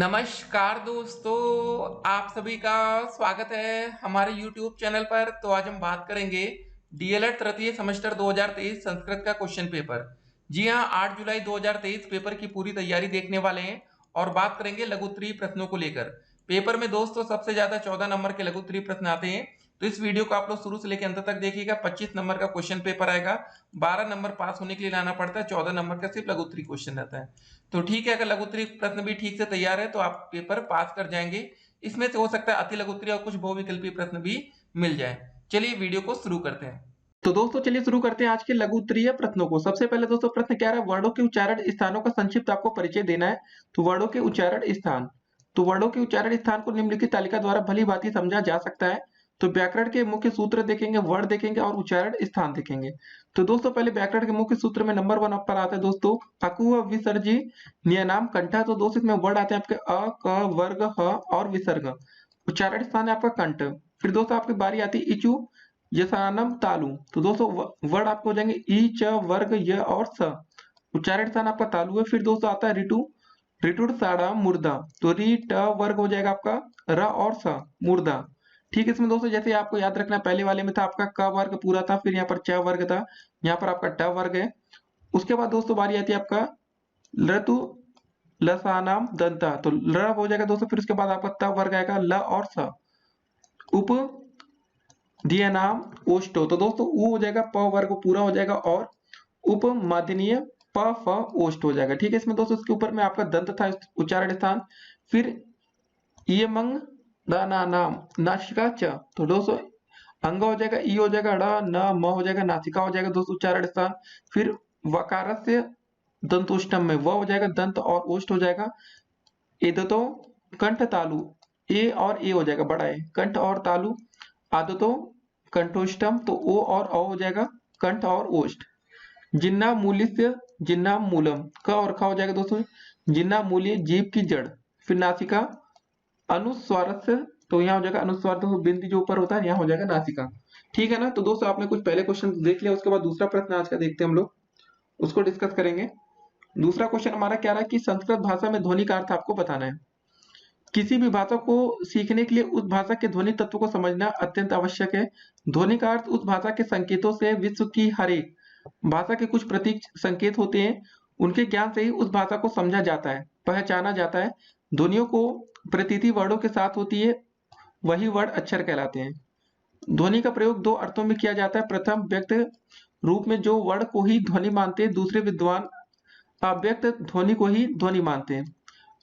नमस्कार दोस्तों, आप सभी का स्वागत है हमारे YouTube चैनल पर। तो आज हम बात करेंगे डीएलएड तृतीय सेमेस्टर 2023 संस्कृत का क्वेश्चन पेपर। जी हाँ, 8 जुलाई 2023 पेपर की पूरी तैयारी देखने वाले हैं और बात करेंगे लघु उत्तरीय प्रश्नों को लेकर। पेपर में दोस्तों सबसे ज्यादा 14 नंबर के लघु उत्तरीय प्रश्न आते हैं, तो इस वीडियो को आप लोग शुरू से लेकर अंत तक देखिएगा। 25 नंबर का क्वेश्चन पेपर आएगा, 12 नंबर पास होने के लिए लाना पड़ता है, 14 नंबर का सिर्फ लघु उत्तरीय क्वेश्चन रहता है। तो ठीक है, अगर लघु उत्तरीय प्रश्न भी ठीक से तैयार है तो आप पेपर पास कर जाएंगे। इसमें से हो सकता है अति लघु उत्तरीय और कुछ बहुविकल्पीय प्रश्न भी मिल जाए। चलिए वीडियो को शुरू करते हैं। तो दोस्तों चलिए शुरू करते हैं आज के लघु उत्तरीय प्रश्नों को। सबसे पहले दोस्तों प्रश्न क्या है, वर्णों के उच्चारण स्थानों का संक्षिप्त आपको परिचय देना है। तो वर्णों के उच्चारण स्थान, तो वर्णों के उच्चारण स्थान को निम्नलिखित तालिका द्वारा भली भांति समझा जा सकता है। तो व्याकरण के मुख्य सूत्र देखेंगे, वर्ण देखेंगे और उच्चारण स्थान देखेंगे। तो दोस्तों पहले व्याकरण के मुख्य सूत्र में नंबर 1 पर आता है दोस्तों अकु विसर्जी नियनाम कंठा। तो दोस्तों इसमें वर्ड आते हैं आपके अ, क, वर्ग, ह और विसर्ग। उच्चारण स्थान है आपका कंठ। फिर दोस्तों आपकी बारी आती है इचु यसानम तालु। तो दोस्तों वर्ड आपको हो जाएंगे ई, च, वर्ग, य और स। उच्चारण स्थान आपका तालु है। फिर दोस्तों आता है ऋतु, ऋतुर साड़ा मुर्दा। तो री ट वर्ग हो जाएगा आपका र और स, मुर्दा। ठीक है, इसमें दोस्तों जैसे आपको याद रखना, पहले वाले में था आपका क वर्ग पूरा था, फिर यहाँ पर च वर्ग था, यहाँ पर आपका ट वर्ग है। उसके बाद दोस्तों बारी आती है आपका ऋतु लसानाम दंता। तो ल हो जाएगा दोस्तों, फिर उसके बाद आपका त वर्ग आएगा ल और स। उप दिया नाम ओष्टो। तो दोस्तों ऊ हो जाएगा प वर्ग पूरा हो जाएगा और उप माध्यनीय प फ ओष्ट हो जाएगा। ठीक है, इसमें दोस्तों इसके ऊपर में आपका दंत था उच्चारण स्थान। फिर इयमंग दाना नाम नासिका च। तो दोस्तों अंग हो जाएगा ई हो जाएगा ड़ न म हो जाएगा नासिका हो जाएगा दोस्तों उच्चारण स्थान। फिर वकारस्य दंतोष्टम में व हो जाएगा दंत और ओष्ट हो जाएगा। एदतो कंठ तालु, ए और ए हो जाएगा बड़ा है, कंठ और तालु। आदतो कंठोष्टम, तो ओ और औ हो जाएगा कंठ और ओष्ठ। जिन्ना मूल्य जिन्ना मूलम, क और ख हो जाएगा दोस्तों जिन्ना मूल्य जीभ की जड़। फिर नासिका अनुस्वारस्य, तो यहाँ हो जाएगा अनुस्वार, तो बिंदी जो ऊपर होता है यहाँ हो जाएगा नासिका। ठीक है ना। तो दोस्तों आपने कुछ पहले क्वेश्चन देख लिया, उसके बाद दूसरा प्रश्न आज का देखते हैं हम लोग, उसको डिस्कस करेंगे। दूसरा क्वेश्चन हमारा क्या रहा कि संस्कृत भाषा में ध्वनि का अर्थ आपको बताना है। किसी भी भाषा को सीखने के लिए उस भाषा के ध्वनि तत्व को समझना अत्यंत आवश्यक है। ध्वनि का अर्थ उस भाषा के संकेतों से विश्व की हर एक भाषा के कुछ प्रतीक संकेत होते हैं, उनके ज्ञान से ही उस भाषा को समझा जाता है, पहचाना जाता है। ध्वनियों को प्रतीति वर्णों के साथ होती है, वही वर्ण अक्षर कहलाते हैं। ध्वनि का प्रयोग दो अर्थों में किया जाता है। प्रथम व्यक्त रूप में जो वर्ण को ही ध्वनि मानते हैं, दूसरे विद्वान अव्यक्त ध्वनि को ही ध्वनि मानते हैं।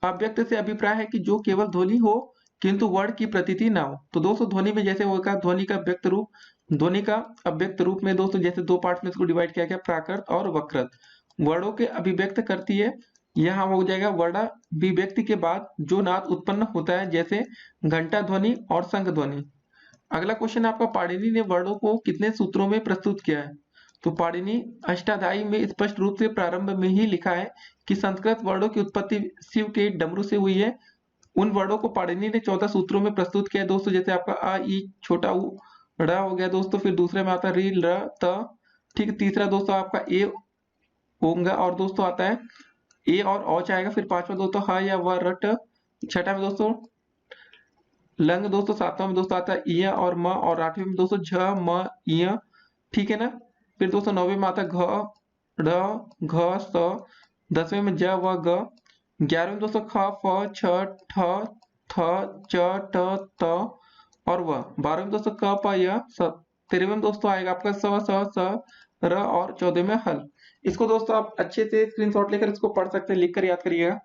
अव्यक्त से अभिप्राय है कि जो केवल ध्वनि हो किंतु वर्ण की प्रतीति ना हो। तो दोस्तों ध्वनि में जैसे होगा ध्वनि का व्यक्त रूप, ध्वनि का अव्यक्त रूप में दोस्तों जैसे दो पार्ट में इसको डिवाइड किया गया, प्राकृत और वक्रत। वर्णों के अभिव्यक्त करती है, यहाँ हो जाएगा वर्णाभिव्यक्ति के बाद जो नाद उत्पन्न होता है, जैसे घंटा ध्वनि और शंख ध्वनि। अगला क्वेश्चन आपका पाणिनि ने वर्णों को कितने सूत्रों में प्रस्तुत किया है। तो पाणिनि अष्टाध्यायी में स्पष्ट रूप से प्रारंभ में ही लिखा है कि संस्कृत वर्णों की उत्पत्ति शिव के डमरू से हुई है। उन वर्णों को पाणिनि ने 14 सूत्रों में प्रस्तुत किया है दोस्तों, जैसे आपका अ ई छोटा उ ड़ हो गया दोस्तों, फिर दूसरे में आता है री ल त। ठीक, तीसरा दोस्तों आपका ए होगा और दोस्तों आता है ए और औच आएगा। फिर पांचवा दोस्तों ह या व रट। छठा में दोस्तों लंग दोस्तों। सातवां में दोस्तों आता है इ और म, और आठवें में दोस्तों झ म इ। ठीक है ना। फिर दोस्तों नौवें में आता है घ ढ घ स। 10वें में ज व ग। 11वें में दोस्तों ख फ छ ठ थ च ट त और व। 12वें में दोस्तों क प य स। 13वें में दोस्तों आएगा आपका स स र, और 14वें में हल। इसको दोस्तों आप अच्छे से स्क्रीनशॉट लेकर इसको पढ़ सकते हैं, लिख कर याद करिएगा।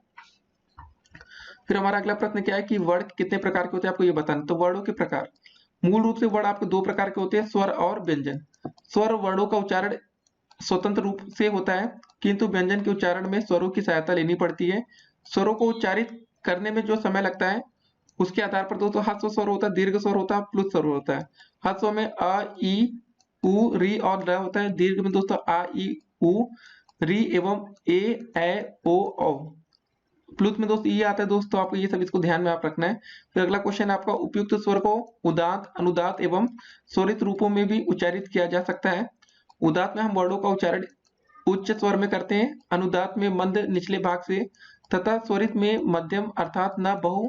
फिर हमारा अगला प्रश्न क्या है कि वर्ण कितने प्रकार के होते हैं, आपको ये बताना। तो वर्णों के प्रकार, मूल रूप से वर्ण आपके दो प्रकार के होते हैं, स्वर और व्यंजन। स्वर वर्णों का उच्चारण स्वतंत्र रूप से होता है, किंतु व्यंजन के उच्चारण में स्वरों की सहायता लेनी पड़ती है। स्वरों को उच्चारित करने में जो समय लगता है उसके आधार पर दोस्तों ह्रस्व स्वर होता है, दीर्घ स्वर होता है, प्लुत स्वर होता है। ह्रस्व में अ ई उ री और र होता है। दीर्घ में दोस्तों आ ई उ री एवं ए ओ औ। प्लुत में दोस्तों ये आता है दोस्तों, आपको ये सब इसको ध्यान में आप रखना है। फिर अगला क्वेश्चन आपका उपयुक्त स्वर को उदात्त, अनुदात्त एवं स्वरित रूपों में भी उच्चारित किया जा सकता है। उदात्त में हम वर्णों का उच्चारण उच्च स्वर में करते हैं, अनुदात्त में मंद निचले भाग से तथा स्वरित में मध्यम अर्थात न बहु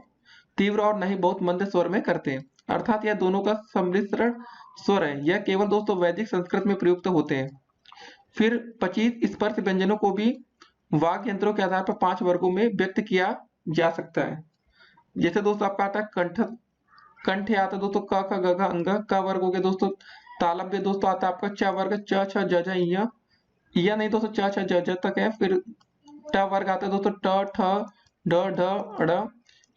तीव्र और न ही बहुत मंद स्वर में करते हैं, अर्थात यह दोनों का सम्मिश्रण स्वर है। यह केवल दोस्तों वैदिक संस्कृत में प्रयुक्त होते हैं। फिर 25 स्पर्श व्यंजनों को भी वाग यंत्रों के आधार पर 5 वर्गों में व्यक्त किया जा सकता है। जैसे दोस्तों आपका आता है कंठ, कंठ आता है दोस्तों क ख ग घ अंग, क वर्ग हो गया दोस्तों। तालव्य दोस्तों आता है आपका च वर्ग, च छ ज झ य नहीं दोस्तों च छ ज झ तक है। फिर ट वर्ग आता है दोस्तों ट ठ ड ढ ड़।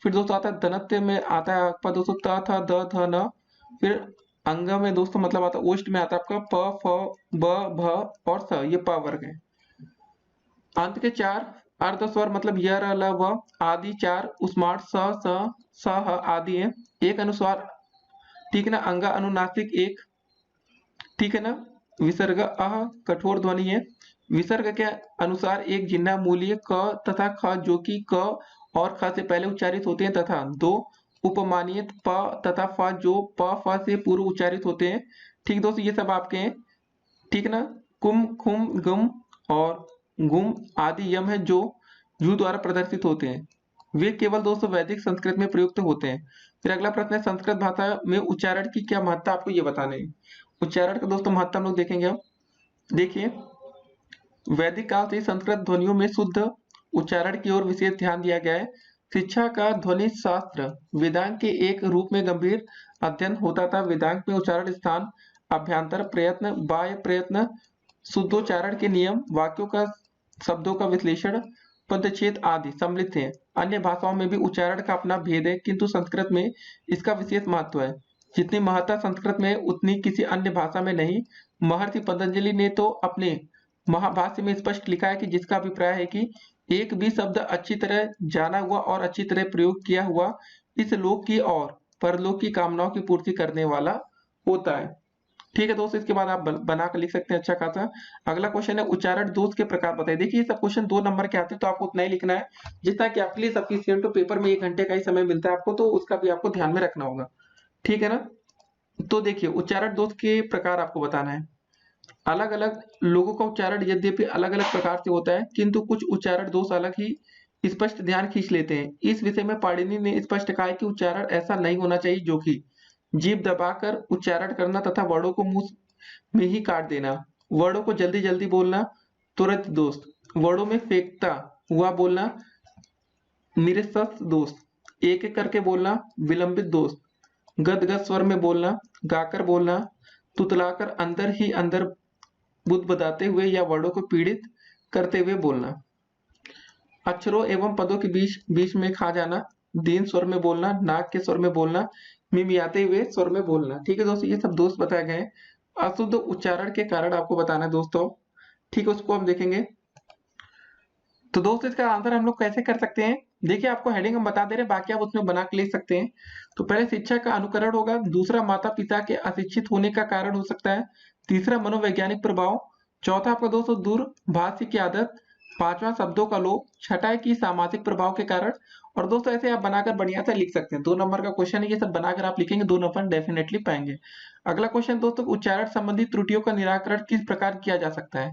फिर दोस्तों आता है धनत्य में आता है आपका दोस्तों त थ द ध न। फिर अंग में दोस्तों मतलब आता है ओष्ठ में आता है आपका प फ ब भ और स, ये प वर्ग है। अंत के 4 अर्ध स्वर मतलब य र ल व आदि 4 उस्मार्ट स स स ह आदि है। एक अनुस्वार, ठीक है ना, अंगा अनुनासिक एक, ठीक है ना। विसर्ग अह कठोर ध्वनि है। विसर्ग के अनुसार एक जिह्वा मूलीय क तथा ख जो कि क और ख से पहले उच्चारित होते हैं, तथा 2 उपमानियत प तथा फ जो प फ से पूर्व उच्चारित होते हैं। ठीक दोस्तों, ये सब आपके हैं, ठीक है ना। कुम खुम गुम और गुम आदि यम है जो यू द्वारा प्रदर्शित होते हैं। वे केवल दोस्तों वैदिक संस्कृत में प्रयुक्त होते हैं। फिर अगला प्रश्न है संस्कृत भाषा में उच्चारण की क्या महत्ता, आपको ये बताने है। उच्चारण का दोस्तों महत्ता हम लोग देखेंगे। अब देखिए, वैदिक काल से संस्कृत ध्वनियों में शुद्ध उच्चारण की ओर विशेष ध्यान दिया गया है। शिक्षा का ध्वनि शास्त्र वेदांग के एक रूप में गंभीर अध्ययन होता था। वेदांग में उच्चारण स्थान, अभ्यंतर प्रयत्न, बाह्य प्रयत्न, शुद्धोच्चारण के नियम, वाक्यों का शब्दों का विश्लेषण, पदच्छेद आदि सम्मिलित हैं। अन्य भाषाओं में भी उच्चारण का अपना भेद है, किंतु संस्कृत में इसका विशेष महत्व है। जितनी महत्ता संस्कृत में उतनी किसी अन्य भाषा में नहीं। महर्षि पतंजलि ने तो अपने महाभाष्य में स्पष्ट लिखा है कि जिसका अभिप्राय है कि एक भी शब्द अच्छी तरह जाना हुआ और अच्छी तरह प्रयोग किया हुआ इस लोक की और परलोक की कामनाओं की पूर्ति करने वाला होता है। ठीक है दोस्तों, इसके बाद आप बनाकर लिख सकते हैं अच्छा खासा। अगला क्वेश्चन है उच्चारण दोष के प्रकार बताइए। देखिए, सब क्वेश्चन 2 नंबर के आते हैं, तो आपको उतना ही लिखना है जितना कि आपके लिए सफिशिएंट हो। पेपर में 1 घंटे का ही समय मिलता है आपको, तो उसका भी आपको ध्यान में रखना होगा, ठीक है ना। तो देखिए, उच्चारण दोष के प्रकार आपको बताना है। अलग अलग लोगों का उच्चारण यद्यपि अलग अलग प्रकार से होता है, किंतु कुछ उच्चारण दोष अलग ही स्पष्ट ध्यान खींच लेते हैं। इस विषय में पाणिनि ने स्पष्ट कहा है कि उच्चारण ऐसा नहीं होना चाहिए जो कि जीभ दबाकर उच्चारण करना तथा वर्णों को मुंह में ही काट देना, वर्णों को जल्दी जल्दी बोलना तुरंत दोष, वर्णों में फेंकता हुआ बोलना निरस्त दोष, एक एक करके बोलना विलंबित दोष, गदगद स्वर में बोलना, गाकर बोलना, तुतलाकर अंदर ही अंदर बुदबुदाते हुए या वर्णों को पीड़ित करते हुए बोलना, अक्षरों एवं पदों के बीच बीच में खा जाना, दीन स्वर में बोलना, नाक के स्वर में बोलना, मिमियाते हुए स्वर में बोलना। ठीक है दोस्तों, ये सब दोष बताए गए हैं। अशुद्ध उच्चारण के कारण आपको बताना है दोस्तों, ठीक है, उसको हम देखेंगे। तो दोस्तों, इसका आंसर हम लोग कैसे कर सकते हैं, देखिए आपको हेडिंग हम बता दे रहे हैं, बाकी आप उसमें बना के लिख सकते हैं। तो पहले शिक्षा का अनुकरण होगा, दूसरा माता पिता के अशिक्षित होने का कारण हो सकता है, तीसरा मनोवैज्ञानिक प्रभाव, चौथा आपका दोस्तों दूरभाष की आदत, पांचवा शब्दों का लोप, छठा है कि सामाजिक प्रभाव के कारण। और दोस्तों ऐसे आप बनाकर बढ़िया से लिख सकते हैं। 2 नंबर का क्वेश्चन है, ये सब बनाकर आप लिखेंगे 2 नंबर डेफिनेटली पाएंगे। अगला क्वेश्चन दोस्तों, उच्चारण संबंधी त्रुटियों का निराकरण किस प्रकार किया जा सकता है।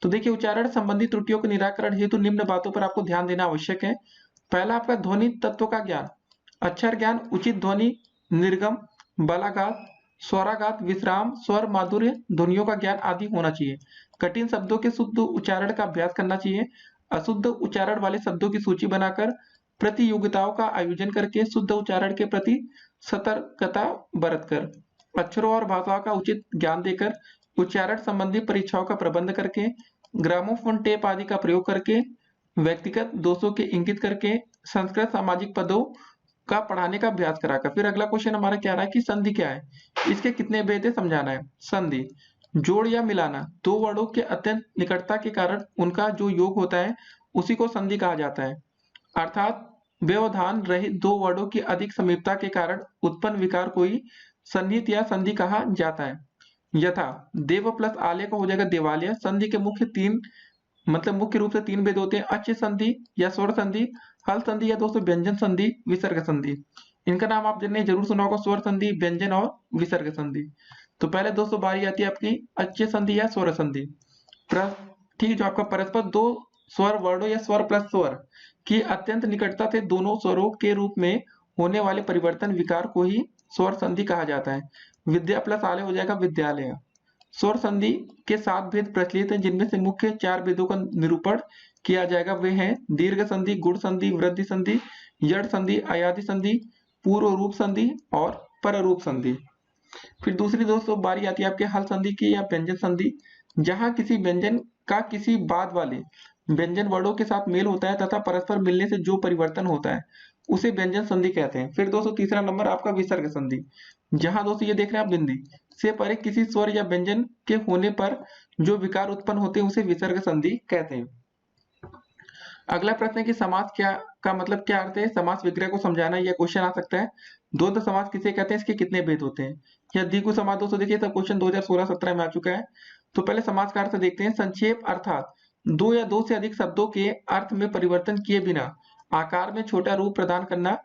तो देखिए, उच्चारण संबंधी त्रुटियों के निराकरण हेतु निम्न बातों पर आपको ध्यान देना आवश्यक है। पहला आपका ध्वनि तत्व का ज्ञान, अक्षर ज्ञान, उचित ध्वनि निर्गम, बलाघात, स्वराघात, विश्राम, स्वर माधुर्य, ध्वनियों का ज्ञान आदि होना चाहिए। कठिन शब्दों के शुद्ध उच्चारण का अभ्यास करना चाहिए। अशुद्ध उच्चारण वाले शब्दों की सूची बनाकर प्रतियोगिताओं का आयोजन करके शुद्ध उच्चारण के प्रति सतर्कता बरतकर, अक्षरों और भाषाओं का उचित ज्ञान देकर, उच्चारण संबंधी परीक्षाओं का प्रबंध करके, ग्रामोफोन टेप आदि का प्रयोग करके, व्यक्तिगत दोषों के इंगित करके, संस्कृत सामाजिक पदों का पढ़ाने का अभ्यास कराकर। फिर अगला क्वेश्चन हमारा क्या रहा है कि संधि क्या है, इसके कितने भेद है समझाना है। संधि जोड़ या मिलाना, 2 वर्णों के अत्यंत निकटता के कारण उनका जो योग होता है उसी को संधि कहा जाता है। अर्थात व्यवधान रहित 2 वर्णों की अधिक समीपता के कारण उत्पन्न विकार को ही सन्निहित या संधि कहा जाता है। यथा देव प्लस आलय का हो जाएगा देवालय। संधि के मुख्य 3 मतलब मुख्य रूप से 3 भेद होते हैं, अच्छ संधि या स्वर संधि, हल संधि या दोस्तों व्यंजन संधि, विसर्ग संधि। इनका नाम आप जिन्हें जरूर सुना होगा, स्वर संधि, व्यंजन और विसर्ग संधि। तो पहले दोस्तों बारी आती है आपकी अच्छ संधि या स्वर संधि। ठीक, जो आपका परस्पर 2 स्वर वर्णों या स्वर प्लस स्वर की अत्यंत निकटता से दोनों स्वरों के रूप में होने वाले परिवर्तन विकार को ही स्वर संधि कहा जाता है। विद्या प्लस आलय हो जाएगा विद्यालय। स्वर संधि के 7 भेद प्रचलित हैं, जिनमें से मुख्य 4 भेदों का निरूपण किया जाएगा। वे हैं दीर्घ संधि, गुण संधि, वृद्धि संधि, यड़ संधि, अयादि संधि, पूर्व रूप संधि और पर रूप संधि। फिर दूसरी दोस्तों बारी आती है आपके हल संधि की या व्यंजन संधि, जहां किसी व्यंजन का किसी बाद वाले व्यंजन वर्णों के साथ मेल होता है तथा परस्पर मिलने से जो परिवर्तन होता है उसे व्यंजन संधि कहते हैं। फिर दोस्तों तीसरा नंबर आपका विसर्ग संधि, जहां दोस्तों ये देख रहे हैं आप बिंदी से परे किसी स्वर या व्यंजन के होने पर जो विकार उत्पन्न होते हैं उसे विसर्ग संधि कहते हैं। अगला प्रश्न है कि समास क्या का मतलब क्या अर्थ है। समास विग्रह को समझाना, यह क्वेश्चन आ सकता है। द्वंद्व समास किसे कहते हैं, इसके कितने भेद होते हैं। या द्विगु समास दोस्तों देखिए तो क्वेश्चन 2016-17 में आ चुका है। तो पहले समास का अर्थ देखते हैं। संक्षेप अर्थात दो या दो से अधिक शब्दों के अर्थ में परिवर्तन किए बिना आकार में छोटा रूप प्रदान करना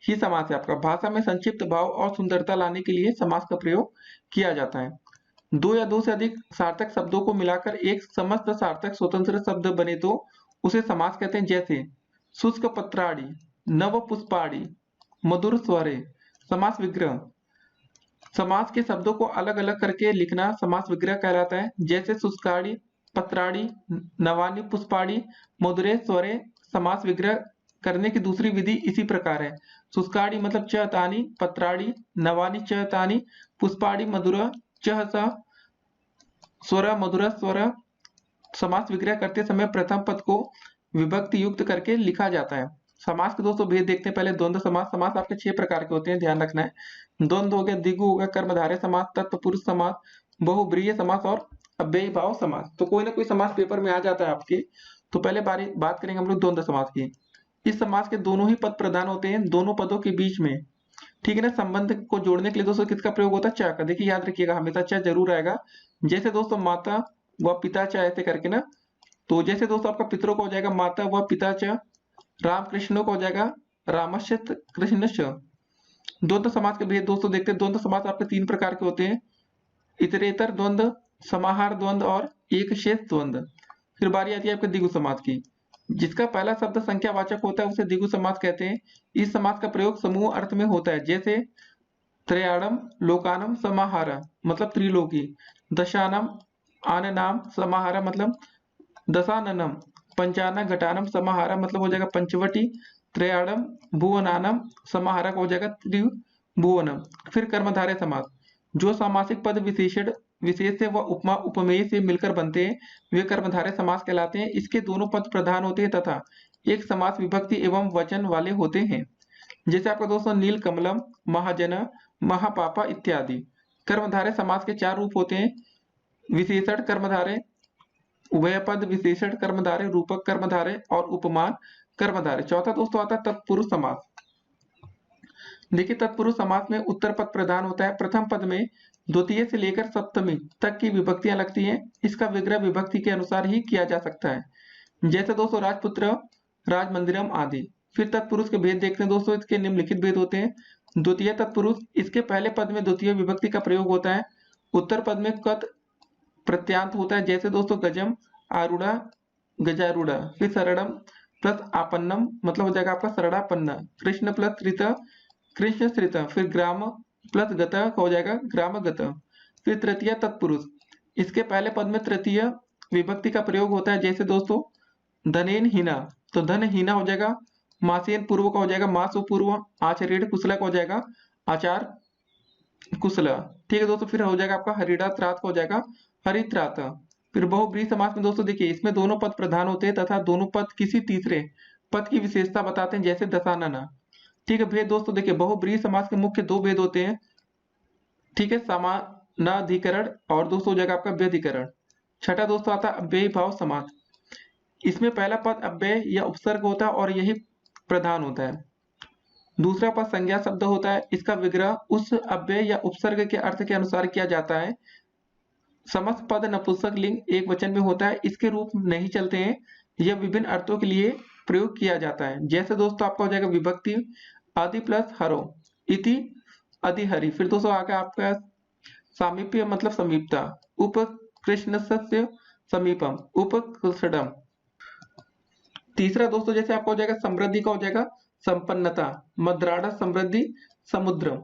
ही समास है आपका। भाषा में संक्षिप्त भाव और सुंदरता लाने के लिए समास का प्रयोग किया जाता है। दो या दो से अधिक सार्थक शब्दों को मिलाकर एक समस्त सार्थक स्वतंत्र शब्द बने तो उसे समास कहते हैं। जैसे शुष्क पत्राड़ी, नव पुष्पाड़ी, मधुर स्वरे। समास विग्रह, समास के शब्दों को अलग अलग करके लिखना समास विग्रह कहलाता है। जैसे शुष्काड़ी, पत्राड़ी, नवानी पुष्पाड़ी, मधुरे स्वरे। समास विग्रह करने की दूसरी विधि इसी प्रकार है। शुष्काड़ी मतलब चतानी, पत्राड़ी नवानी चतानी, पुष्पाड़ी मधुरा चह सा स्वर मधुरा स्वर। समास विग्रह करते समय प्रथम पद को विभक्ति युक्त करके लिखा जाता है। समास के दोस्तों भेद देखते हैं पहले। द्वंद्व समास, समास आपके 6 प्रकार के होते हैं, ध्यान रखना है। द्वंद्व हो गया, द्विगु हो गया, कर्मधारय समास, तत्पुरुष समास, बहुब्रीहि समास और अव्ययी भाव समास। तो कोई ना कोई समास पेपर में आ जाता है आपके। तो पहले बात करेंगे हम लोग द्वंद्व समास की। इस समास के दोनों ही पद प्रधान होते हैं, दोनों पदों के बीच में, ठीक है ना, संबंध को जोड़ने के लिए दोस्तों किसका प्रयोग होता है, च का। देखिए याद रखिएगा हमेशा च जरूर आएगा। जैसे दोस्तों माता व पिता च ऐसे करके ना। तो जैसे दोस्तों आपका पितरों का हो जाएगा माता व पिता च, राम कृष्णों का हो जाएगा रामश्च कृष्णश्च। द्वंद्व समास के भेद दोस्तों देखते हैं। द्वंद्व समास आपके 3 प्रकार के होते हैं, इतरेतर द्वंद्व, समाहार द्वंद्व और एक शेष द्वंद्व। फिर बारी आती है आपके द्विगु समास की, जिसका पहला शब्द संख्यावाचक होता है उसे द्विगु समास कहते हैं। इस समास का प्रयोग समूह अर्थ में होता है। जैसे त्रयाणम लोकानम समाहारा मतलब त्रिलोकी, दशानम आननाम समाहारा मतलब दशाननम, पंचानन घटानम समाहारा मतलब हो जाएगा पंचवटी, त्रयाणम भुवनानम समाहारा हो जाएगा त्रिभुवनम। फिर कर्मधारय समास, जो सामासिक पद विशेषण विशेष से व उपमा उपमेय से मिलकर बनते हैं वे कर्मधारय समास कहलाते हैं। इसके दोनों पद प्रधान होते हैं तथा एक समास विभक्ति एवं वचन वाले होते हैं। जैसे आपका दोस्तों नील कमलम, महाजन, महापापा इत्यादि। कर्मधारय समास के 4 रूप होते हैं, विशेषण कर्मधारय, उभयपद विशेषण कर्मधारय, रूपक कर्मधारय और उपमान कर्मधारय। चौथा दोस्तों आता है तत्पुरुष समास। देखिए तत्पुरुष समास में उत्तर पद प्रधान होता है। प्रथम पद में द्वितीय से लेकर सप्तमी तक की विभक्तियां लगती हैं। इसका विग्रह विभक्ति के अनुसार ही किया जा सकता है। जैसे दोस्तों राजपुत्र, राजमंदिरम आदि। फिर तत्पुरुष के भेद देखते हैं दोस्तों, इसके निम्नलिखित भेद होते हैं। द्वितीय तत्पुरुष, इसके पहले पद में द्वितीय विभक्ति का प्रयोग होता है। उत्तर पद में कत प्रत्यांत होता है। जैसे दोस्तों गजम, आरूढ़ा, गजारूढ़ा। फिर शरणम प्लस आपन्नम मतलब हो जाएगा आपका शरणापन्न। कृष्ण प्लस श्रित, कृष्ण श्रित। फिर ग्राम प्लस गत हो जाएगा ग्रामगत। फिर तृतीय तत्पुरुष, इसके पहले पद में तृतीय विभक्ति का प्रयोग होता है। जैसे दोस्तों धनेन हीना, तो धन हीना हो जाएगा मासेन पूर्व का हो जाएगा मासो पूर्व, आचरेण कुशला का हो जाएगा आचार कुशला। ठीक है दोस्तों। फिर हो जाएगा आपका हरिड़ा त्रात का हो जाएगा हरित्रात। फिर बहुब्रीहि समास में दोस्तों देखिए इसमें दोनों पद प्रधान होते हैं तथा दोनों पद किसी तीसरे पद की विशेषता बताते हैं। जैसे दशानना। ठीक है भेद दोस्तों देखिए बहुब्रीहि समास के मुख्य 2 भेद होते हैं। ठीक है, समानाधिकरण और दोस्तों हो जाएगा आपका व्यधिकरण। छठा दोस्तों आता है अव्ययी भाव समास। इसमें पहला पद अव्यय या उपसर्ग होता है और यही प्रधान होता है। दूसरा पद संज्ञा शब्द होता है। इसका विग्रह उस अव्यय या उपसर्ग के अर्थ के अनुसार किया जाता है। समस्त पद नपुंसक लिंग एक वचन में होता है। इसके रूप नहीं चलते हैं, यह विभिन्न अर्थों के लिए प्रयोग किया जाता है। जैसे दोस्तों आपका हो जाएगा विभक्ति आदि प्लस हरो इति अधिहरि। फिर दोस्तों आगे आपका सामीप्य मतलब समीपता, उपकृष्णस्य समीपम, उपकृष्णम। तीसरा दोस्तों जैसे आपका हो जाएगा समृद्धि का हो जाएगा संपन्नता, मद्राड़ा समृद्धि समुद्रम।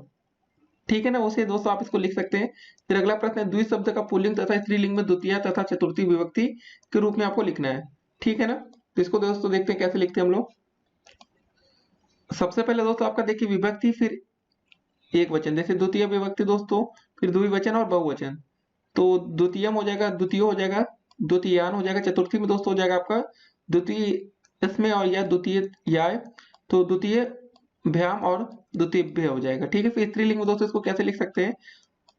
ठीक है ना, उसे दोस्तों आप इसको लिख सकते हैं। फिर अगला प्रश्न है द्वि शब्द का पुल्लिंग तथा स्त्रीलिंग में द्वितीय तथा चतुर्थी विभक्ति के रूप में आपको लिखना है। ठीक है ना, तो इसको दोस्तों देखते हैं कैसे लिखते हैं हम लोग। सबसे पहले दोस्तों आपका देखिए विभक्ति फिर एक वचन, जैसे द्वितीय विभक्ति दोस्तों, फिर द्विवचन और बहुवचन। तो द्वितीयम हो जाएगा, द्वितीय हो जाएगा, द्वितीयान हो जाएगा, चतुर्थी में दोस्तों हो जाएगा आपका द्वितीय इसमें और या द्वितीय या, तो द्वितीय भ्याम और द्वितीय हो जाएगा। ठीक है, फिर स्त्रीलिंग में दोस्तों इसको कैसे लिख सकते हैं,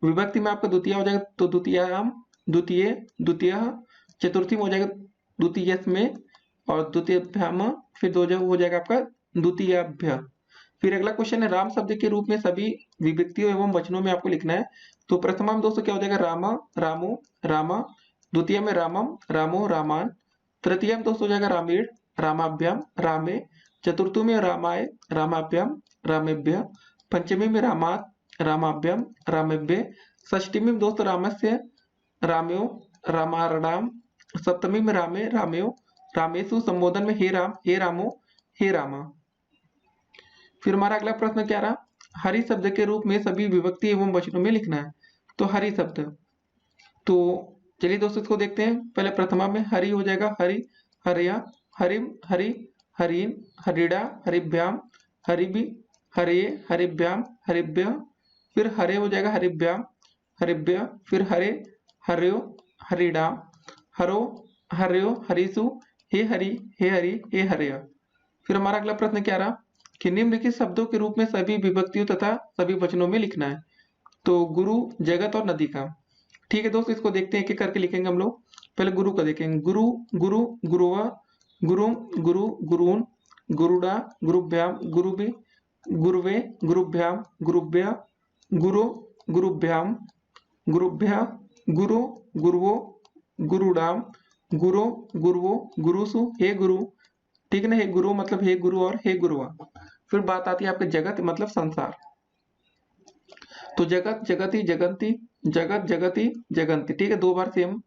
विभक्ति में आपका द्वितीय हो जाएगा तो द्वितीयाम, द्वितीय, द्वितीय, चतुर्थी में हो जाएगा द्वितीय में और द्वितीय भ्याम, फिर दो हो जाएगा आपका द्वितीयाभ्य। फिर अगला क्वेश्चन है राम शब्द के रूप में सभी विभक्तियों एवं वचनों में आपको लिखना है। तो प्रथमा में दोस्तों क्या हो जाएगा राम, रामो, रामा, द्वितीय में रामम, रामो, रामान, तृतीय में दोस्तों हो जाएगा रामीण, रामाभ्याम, रामे, चतुर्थी में रामाय, रामाभ्याम, रामेभ्य, पंचमी में रामात, रामाभ्याम, रामेभ्य, षष्ठी में दोस्तों रामस्य, राम्यो, रामारणाम, सप्तमी में रामे, राम्यो, रामेशु, संबोधन में हे राम, हे रामो, हे रामा। फिर हमारा अगला प्रश्न क्या रहा, हरि शब्द के रूप में सभी विभक्ति एवं वचनों में लिखना है। तो हरि शब्द, तो चलिए दोस्तों इसको देखते हैं। पहले प्रथमा में हरि हो जाएगा हरि, हरिया, हरिम, हरि, हरिम, हरिड़ा, हरिभ्याम, हरिभि, हरे, हरिभ्याम, हरिभ्य, फिर हरे हो जाएगा हरिभ्याम, हरिभ्य, फिर हरे, हर्यो, हरिडाम, हरो, हर्यो, हरिसु, हे हरि, हे हरि, हे हर्य। फिर हमारा अगला प्रश्न क्या रहा कि निम्नलिखित शब्दों के रूप में सभी विभक्तियों तथा सभी वचनों में लिखना है। तो गुरु, जगत और नदी का। ठीक है दोस्तों, इसको देखते हैं एक एक करके लिखेंगे हम लोग। पहले गुरु का देखेंगे, गुरु, गुरु, गुरुवा, गुरु, गुरु, गुरुन, गुरुड़ा, गुरुभ्याम, गुरुभि, गुरुवे, गुरुभ्याम, गुरुभ्य, गुरु, गुरुभ्याम, गुरुभ्य, गुरु, गुरुवो, गुरुडाम, गुरु, गुरुवो, गुरुसु, हे गुरु। ठीक है ना, हे गुरु मतलब हे गुरु और हे गुरुआ। फिर बात आती है आपके जगत मतलब संसार। तो जगत, जगति, जगंती, जगत, जगति, जगंती। ठीक है, दो बार सेम।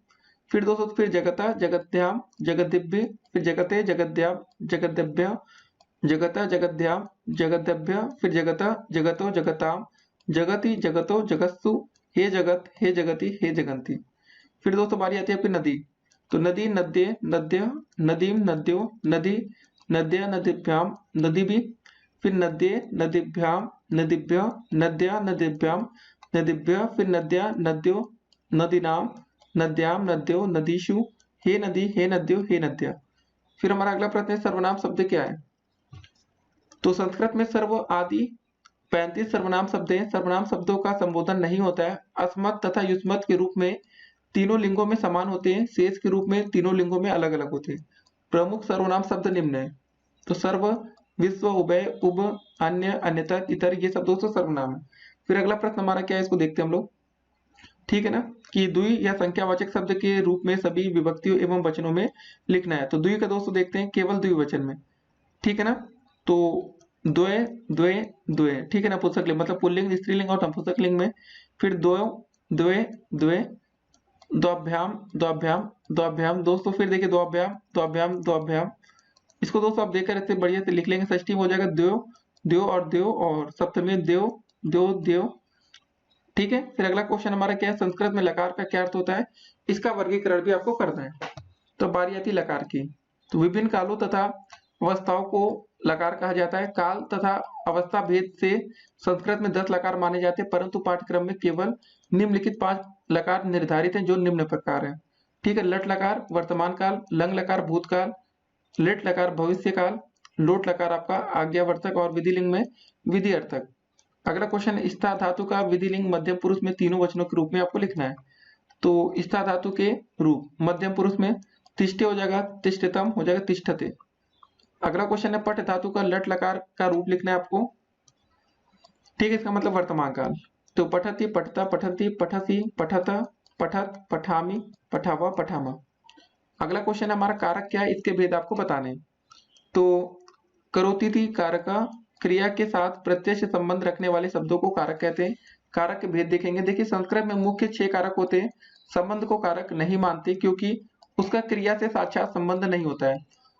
फिर दोस्तों फिर जगता, जगत्याम, जगदिव्य, फिर जगते, जगद्याम, जगद्यभ्य, जगता, जगद्याम, जगद्यभ्य, फिर जगता, जगतो, जगताम, जगति, जगतो, जगत्सु, हे जगत, हे जगति, हे जगंती। फिर दोस्तों बारी आती है आपकी नदी। तो नदी, नद्ये, नद्य, नदीम, नद्यो, नदी, नद्या, नदीभ्याम, नदी भी, फिर नद्ये, नदीभ्याम, नदीभ्य, नद्या, नदीभ्याम, नदीभ्य, फिर नद्या, नद्यो, नदीनाम, नद्याम, नद्यो, नदीषु, हे नदी, हे नद्यो, हे नद्या। फिर हमारा अगला प्रश्न है सर्वनाम शब्द क्या है। तो संस्कृत में सर्व आदि 35 सर्वनाम शब्द हैं। सर्वनाम शब्दों का संबोधन नहीं होता है। अस्मत् तथा युष्मत् के रूप में तीनों लिंगों में समान होते हैं, शेष के रूप में तीनों लिंगों में अलग अलग होते हैं। प्रमुख सर्वनाम शब्द निम्न है। तो सर्व, विश्व, उभय, उभ, अन्य, अन्यतर, इतर, ये सब दोस्तों सर्वनाम है। फिर अगला प्रश्न हमारा क्या है, इसको देखते हैं हम लोग। ठीक है ना, कि द्वि या संख्यावाचक शब्द के रूप में सभी विभक्तियों एवं वचनों में लिखना है। तो द्वि का दोस्तों देखते हैं केवल द्विवचन में। ठीक है ना, तो द्वय, द्वय, द्वय। ठीक है ना, पुंसक लिंग मतलब पुल्लिंग, स्त्रीलिंग और नपुंसक लिंग में। फिर द्वय, द्वय, द्वय, द्वाभ्याम, द्वाभ्याम, द्वाभ्याम दोस्तों। फिर देखिए द्वाभ्याम, द्वाभ्याम, द्वाभ्याम। इसको दोस्तों आप देखकर ऐसे बढ़िया से लिख लेंगे। षष्ठी में हो जाएगा द्यो, द्यो और द्यो, और सप्तमी द्यो, द्यो, द्यो। ठीक है, फिर अगला क्वेश्चन हमारा क्या है, संस्कृत में लकार का क्या अर्थ होता है, इसका वर्गीकरण भी आपको करना है। तो बारी आती है लकार की। तो विभिन्न कालों तथा अवस्थाओं को लकार कहा जाता है। काल तथा अवस्था भेद से संस्कृत में 10 लकार माने जाते हैं, परंतु पाठ्यक्रम में केवल निम्नलिखित 5 लकार निर्धारित हैं, जो निम्न प्रकार है। ठीक है, लट लकार वर्तमान काल, लंग लकार भूतकाल, लिट लकार भविष्य काल, लोट लकार आपका आज्ञावर्तक और विधिलिंग में विधि अर्थक। अगला क्वेश्चन, स्था धातु का विधिलिंग मध्यम पुरुष में तीनों वचनों के रूप में आपको लिखना है। तो स्था धातु के रूप मध्यम पुरुष में तिष्ठे हो जाएगा, तिष्ठतम हो जाएगा, तिष्ठते। अगला क्वेश्चन है पट धातु का लट लकार का रूप लिखना है आपको। ठीक है, इसका मतलब वर्तमान काल। तो पठति, पठता, पठन्ति, पठसी, पठत, पठत, पठामि, पठावा, पठामा। अगला क्वेश्चन है हमारा कारक क्या है, इसके भेद आपको बताने। तो करोति कारक, क्रिया के साथ प्रत्यक्ष संबंध रखने वाले शब्दों को कारक कहते हैं। कारक के भेद देखेंगे। देखिए संस्कृत में मुख्य 6 कारक होते हैं। संबंध को कारक नहीं मानते क्योंकि उसका क्रिया से साक्षात संबंध नहीं होता है।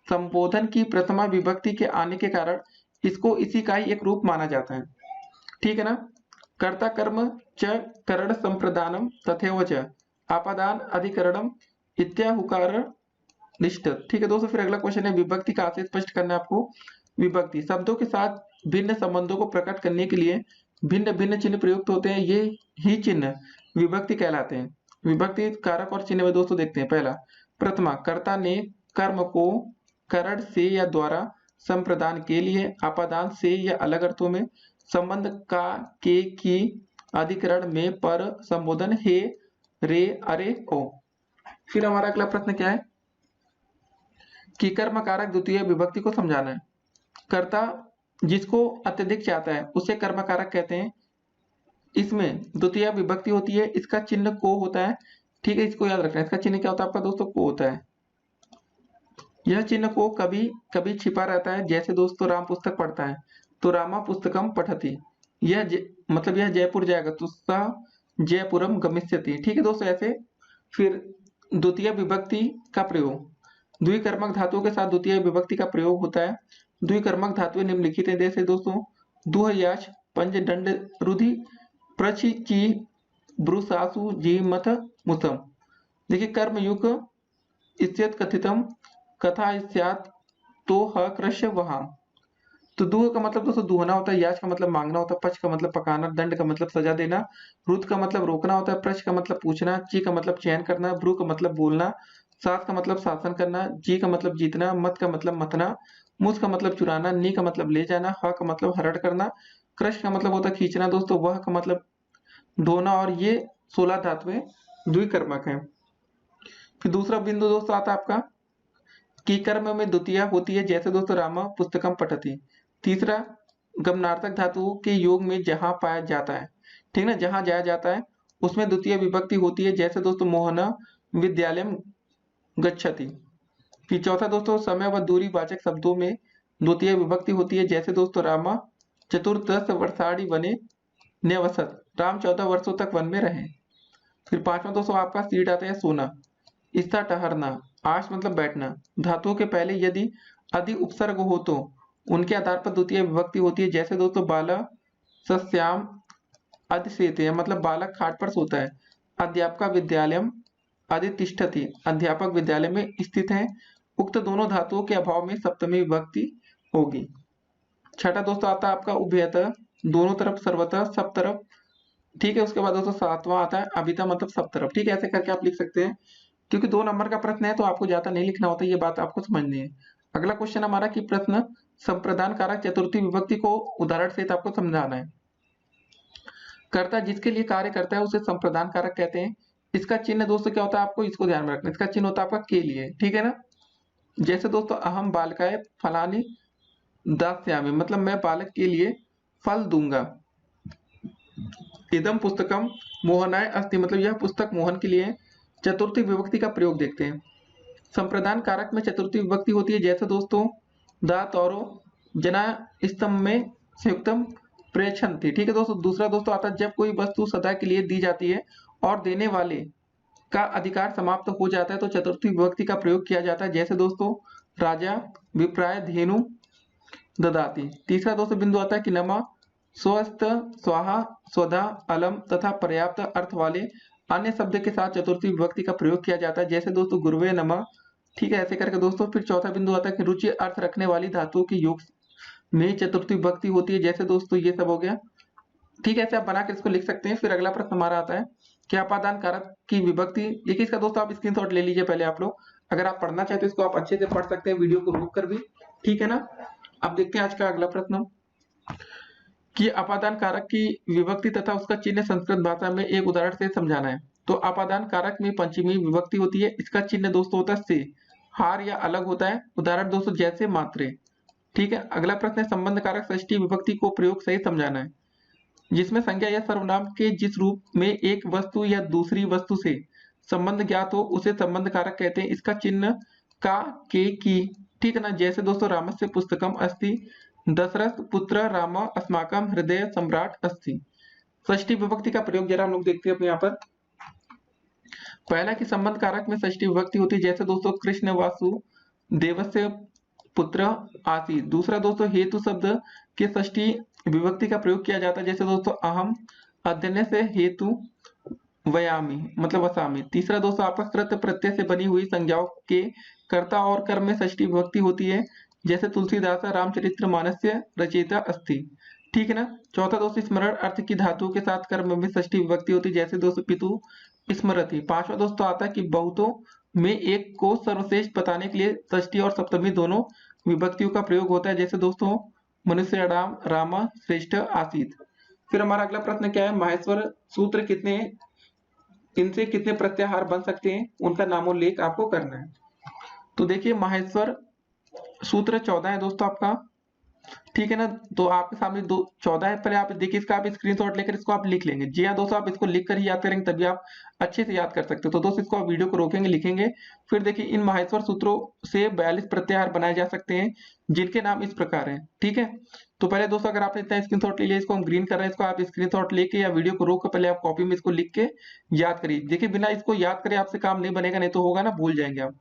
संबोधन की प्रथमा विभक्ति के आने के कारण इसको इसी का ही एक रूप माना जाता है। ठीक है ना। कर्ता कर्म च करण संप्रदानम तथैव च आपादान अधिकरणम इत्याहुकार निष्ठ। ठीक है दोस्तों, फिर अगला क्वेश्चन है विभक्ति का आशय स्पष्ट करना है आपको। विभक्ति शब्दों के साथ भिन्न संबंधों को प्रकट करने के लिए भिन्न भिन्न चिन्ह प्रयुक्त होते हैं, ये ही चिन्ह विभक्ति कहलाते हैं। विभक्ति कारक और चिन्ह में दोस्तों देखते हैं। पहला प्रथमा, कर्ता ने कर्म को करण से या द्वारा संप्रदान के लिए आपादान से या अलग अर्थों में संबंध का के की अधिकरण में पर संबोधन हे रे अरे ओ। फिर हमारा अगला प्रश्न क्या है कि कर्म कारक द्वितीय विभक्ति को समझाना है। कर्ता जिसको अत्यधिक चाहता है उसे कर्म कारक कहते हैं। इसमें द्वितीय विभक्ति होती है, इसका चिन्ह को होता है। ठीक है, इसको याद रखना है। इसका चिन्ह क्या होता है आपका दोस्तों, को होता है। यह चिन्ह को कभी कभी छिपा रहता है, जैसे दोस्तों राम पुस्तक पढ़ता है तो रामा पुस्तकम पठति, मतलब यह जयपुर जाएगा तो स जयपुरम गमिष्यति। ठीक है दोस्तों, ऐसे। फिर द्वितीय विभक्ति का प्रयोग, द्विकर्मक धातुओं के साथ द्वितीय विभक्ति का प्रयोग होता है। द्विकर्मक धातुएं निम्नलिखित है, जैसे दोस्तों दुह याच पंच दंड रुधि प्रचि ची ब्रुसासु जी मथ मुतम। देखिए कर्मयुग इत्यत कथितम कथा इस्यात तो ह कृष्य वहां। तो दुह का मतलब दोस्तों दुहना होता है, याच का मतलब मांगना होता है, पच का मतलब पकाना, दंड का मतलब सजा देना, रुद का मतलब रोकना होता है, प्रच का मतलब पूछना, ची का मतलब चयन करना, ब्रू का मतलब बोलना, सास का मतलब शासन करना, जी का मतलब जीतना, मत का मतलब मतना, मुस का मतलब चुराना, नी का मतलब ले जाना, ह का मतलब हरड़ करना, कृष का मतलब होता है खींचना दोस्तों, वह का मतलब ढोना। और ये 16 धातुएं द्विकर्मक हैं। फिर दूसरा बिंदु दोस्तों आता है आपका कि कर्म में द्वितीय होती है, जैसे दोस्तों रामा पुस्तकम पठति। तीसरा गमनार्थक धातु के योग में जहां पाया जाता है, ठीक ना, जहां जाया जाता है उसमें द्वितीय विभक्ति होती है, जैसे दोस्तों मोहना विद्यालयम गच्छति। फिर चौथा दोस्तों समय व दूरी वाचक शब्दों में द्वितीय विभक्ति होती है, जैसे दोस्तों रामा चतुर्दश वर्षाणी वने न्यवसत, राम 14 वर्षों तक वन में रहे। फिर पांचवा दोस्तों आपका सीट आता है सोना, स्था ठहरना, आश मतलब बैठना। धातुओं के पहले यदि अधि उपसर्ग हो तो उनके आधार पर द्वितीय विभक्ति होती है, जैसे दोस्तों बाला सस्याम अधिसेते, मतलब बालक खाट पर सोता है। अध्यापका विद्यालयम अधितिष्ठति, अध्यापक विद्यालय में स्थित है। उक्त दोनों धातुओं के अभाव में सप्तमी विभक्ति होगी। छठा दोस्तों आता है आपका उभयतः, दोनों तरफ, सर्वतः सब तरफ। ठीक है, उसके बाद दोस्तों सातवां आता है अभिता, मतलब सब तरफ। ठीक है, ऐसे करके आप लिख सकते हैं, क्योंकि 2 नंबर का प्रश्न है तो आपको ज्यादा नहीं लिखना होता, ये बात आपको समझनी है। अगला क्वेश्चन हमारा कि प्रश्न संप्रदान कारक चतुर्थी विभक्ति को उदाहरण सहित आपको समझाना है। कर्ता जिसके लिए कार्य करता है उसे संप्रदान कारक कहते हैं। इसका चिन्ह दोस्तों क्या होता है, आपको इसको ध्यान में रखना। इसका चिन्ह होता है आपका के लिए, ठीक है ना। जैसे दोस्तों अहम बालकाय फलानी दास्यामि, मतलब मैं बालक के लिए फल दूंगा। इदम पुस्तकम मोहनाय अस्ति, मतलब यह पुस्तक मोहन के लिए। चतुर्थी विभक्ति का प्रयोग देखते हैं। संप्रदान कारक में चतुर्थी विभक्ति होती है, जैसे दोस्तों दा तौरो जना स्तंभ में संयुक्तम प्रेक्षन्ति। ठीक है दोस्तों। दूसरा दोस्तों आता है जब कोई वस्तु सदा के लिए दी जाती है और देने वाले का अधिकार समाप्त हो जाता है तो चतुर्थी विभक्ति का प्रयोग किया जाता है, जैसे दोस्तों राजा विप्राय धेनु ददाती। तीसरा दोस्तों बिंदु आता है कि नमा स्वस्थ स्वाहा स्वधा अलम तथा पर्याप्त अर्थ वाले अन्य शब्द के साथ चतुर्थी विभक्ति का प्रयोग किया जाता है, जैसे दोस्तों गुरुवे नमा। ठीक है, ऐसे करके दोस्तों। फिर चौथा बिंदु आता है कि रुचि अर्थ रखने वाली धातुओं के योग में चतुर्थी विभक्ति होती है, जैसे दोस्तों ये सब हो गया। ठीक है, ऐसे आप बनाकर इसको लिख सकते हैं। फिर अगला प्रश्न हमारा आता है कि अपादान कारक की विभक्ति। देखिए इसका दोस्तों आप स्क्रीनशॉट ले लीजिए पहले आप लोग, अगर आप पढ़ना चाहते हो इसको आप अच्छे से पढ़ सकते हैं वीडियो को रोक कर भी, ठीक है ना। अब देखते हैं आज का अगला प्रश्न कि अपादान कारक की विभक्ति तथा उसका चिन्ह संस्कृत भाषा में एक उदाहरण से समझाना है। तो अपादान कारक में पंचमी विभक्ति होती है, इसका चिन्ह दोस्तों होता है से, हार या अलग होता है। उदाहरण दोस्तों जैसे मात्रे। ठीक है, अगला प्रश्न है संबंध कारक षष्ठी विभक्ति को प्रयोग सहित समझाना है, जिसमें संज्ञा या सर्वनाम के जिस रूप में एक वस्तु या दूसरी वस्तु से संबंध ज्ञात हो उसे संबंध कारक कहते हैं। इसका चिन्ह का, के, की। ठीक है ना, जैसे दोस्तों रामस्य पुस्तकम अस्ति, दशरथ पुत्र राम अस्माकम हृदय सम्राट अस्ति। षष्ठी विभक्ति का प्रयोग जरा हम लोग देखते हैं अपने यहाँ पर। पहला कि संबंध कारक में षष्ठी विभक्ति होती है, जैसे दोस्तों कृष्ण वासु देवस्य पुत्र आसीत्। दूसरा दोस्तों हेतु शब्द के षष्ठी विभक्ति का प्रयोग किया जाता है, जैसे दोस्तों अहम अध्ययन से हेतु वयामी मतलब वसामी। तीसरा दोस्तों आपका कृत प्रत्यय से बनी हुई संज्ञाओं के कर्ता और कर्म में षष्ठी विभक्ति होती है, जैसे तुलसीदास रामचरितमानस्य रचयिता अस्ति। ठीक है ना। चौथा दोस्तों स्मरण अर्थ की धातु के साथ कर्म में षष्ठी विभक्ति होती है, जैसे दोस्तों पितु स्मरति। पांचवा दोस्तों आता है कि बहुतों में एक को सर्वश्रेष्ठ बताने के लिए षष्ठी और सप्तमी दोनों विभक्तियों का प्रयोग होता है, जैसे दोस्तों मनुष्य राम श्रेष्ठ आसीत्। फिर हमारा अगला प्रश्न क्या है, माहेश्वर सूत्र कितने, इनसे कितने प्रत्याहार बन सकते हैं, उनका नामोल्लेख आपको करना है। तो देखिए माहेश्वर सूत्र 14 है दोस्तों आपका। ठीक है ना। तो आपके सामने 14 है, पहले आप देखिए इसका आप स्क्रीनशॉट लेकर इसको आप लिख लेंगे। जी हाँ दोस्तों, आप इसको लिख कर ही याद करेंगे तभी आप अच्छे से याद कर सकते हो। तो दोस्तों इसको आप वीडियो को रोकेंगे, लिखेंगे। फिर देखिए इन माहेश्वर सूत्रों से 42 प्रत्याहार बनाए जा सकते हैं, जिनके नाम इस प्रकार हैं। ठीक है। तो पहले दोस्तों अगर आपने इतना स्क्रीनशॉट ले लिया, इसको हम ग्रीन कर रहे हैं, इसको आप स्क्रीनशॉट लेके या वीडियो को रोक कर पहले आप कॉपी में इसको लिख के याद करिए। देखिए बिना इसको याद करे आपसे काम नहीं बनेगा, नहीं तो होगा ना, भूल जाएंगे आप।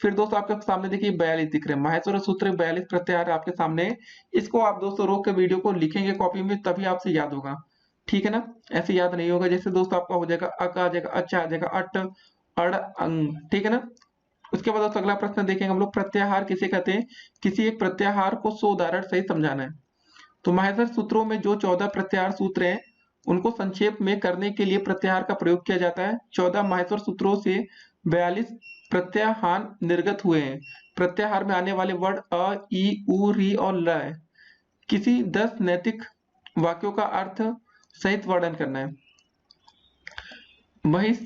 फिर दोस्तों आपके सामने देखिए 42 दिख रहे हैं, माहेश्वर सूत्र 42 प्रत्याहार आपके सामने। इसको आप दोस्तों रोक के वीडियो को लिखेंगे कॉपी में, तभी आपसे याद होगा। ठीक है ना। ऐसे याद नहीं होगा। जैसे दोस्तों आपका हो जाएगा अक आ जाएगा, अच्छा आ जाएगा, अट अड़ अंग। ठीक है ना। उसके बाद दोस्तों अगला प्रश्न देखेंगे हम लोग, प्रत्याहार किसे कहते हैं। किसी एक प्रत्याहार को 100 उदाहरण सहित समझाना है। तो माहेश्वर सूत्रों में जो 14 प्रत्याहार सूत्र हैं, उनको संक्षेप में करने के लिए प्रत्याहार का प्रयोग किया जाता है। 14 माहेश्वर सूत्रों से 42 प्रत्याहार निर्गत हुए हैं। प्रत्याहार में आने वाले वर्ड अ, ई, उ, री और ल है। किसी 10 नैतिक वाक्यों का अर्थ सहित वर्णन करना है। महिष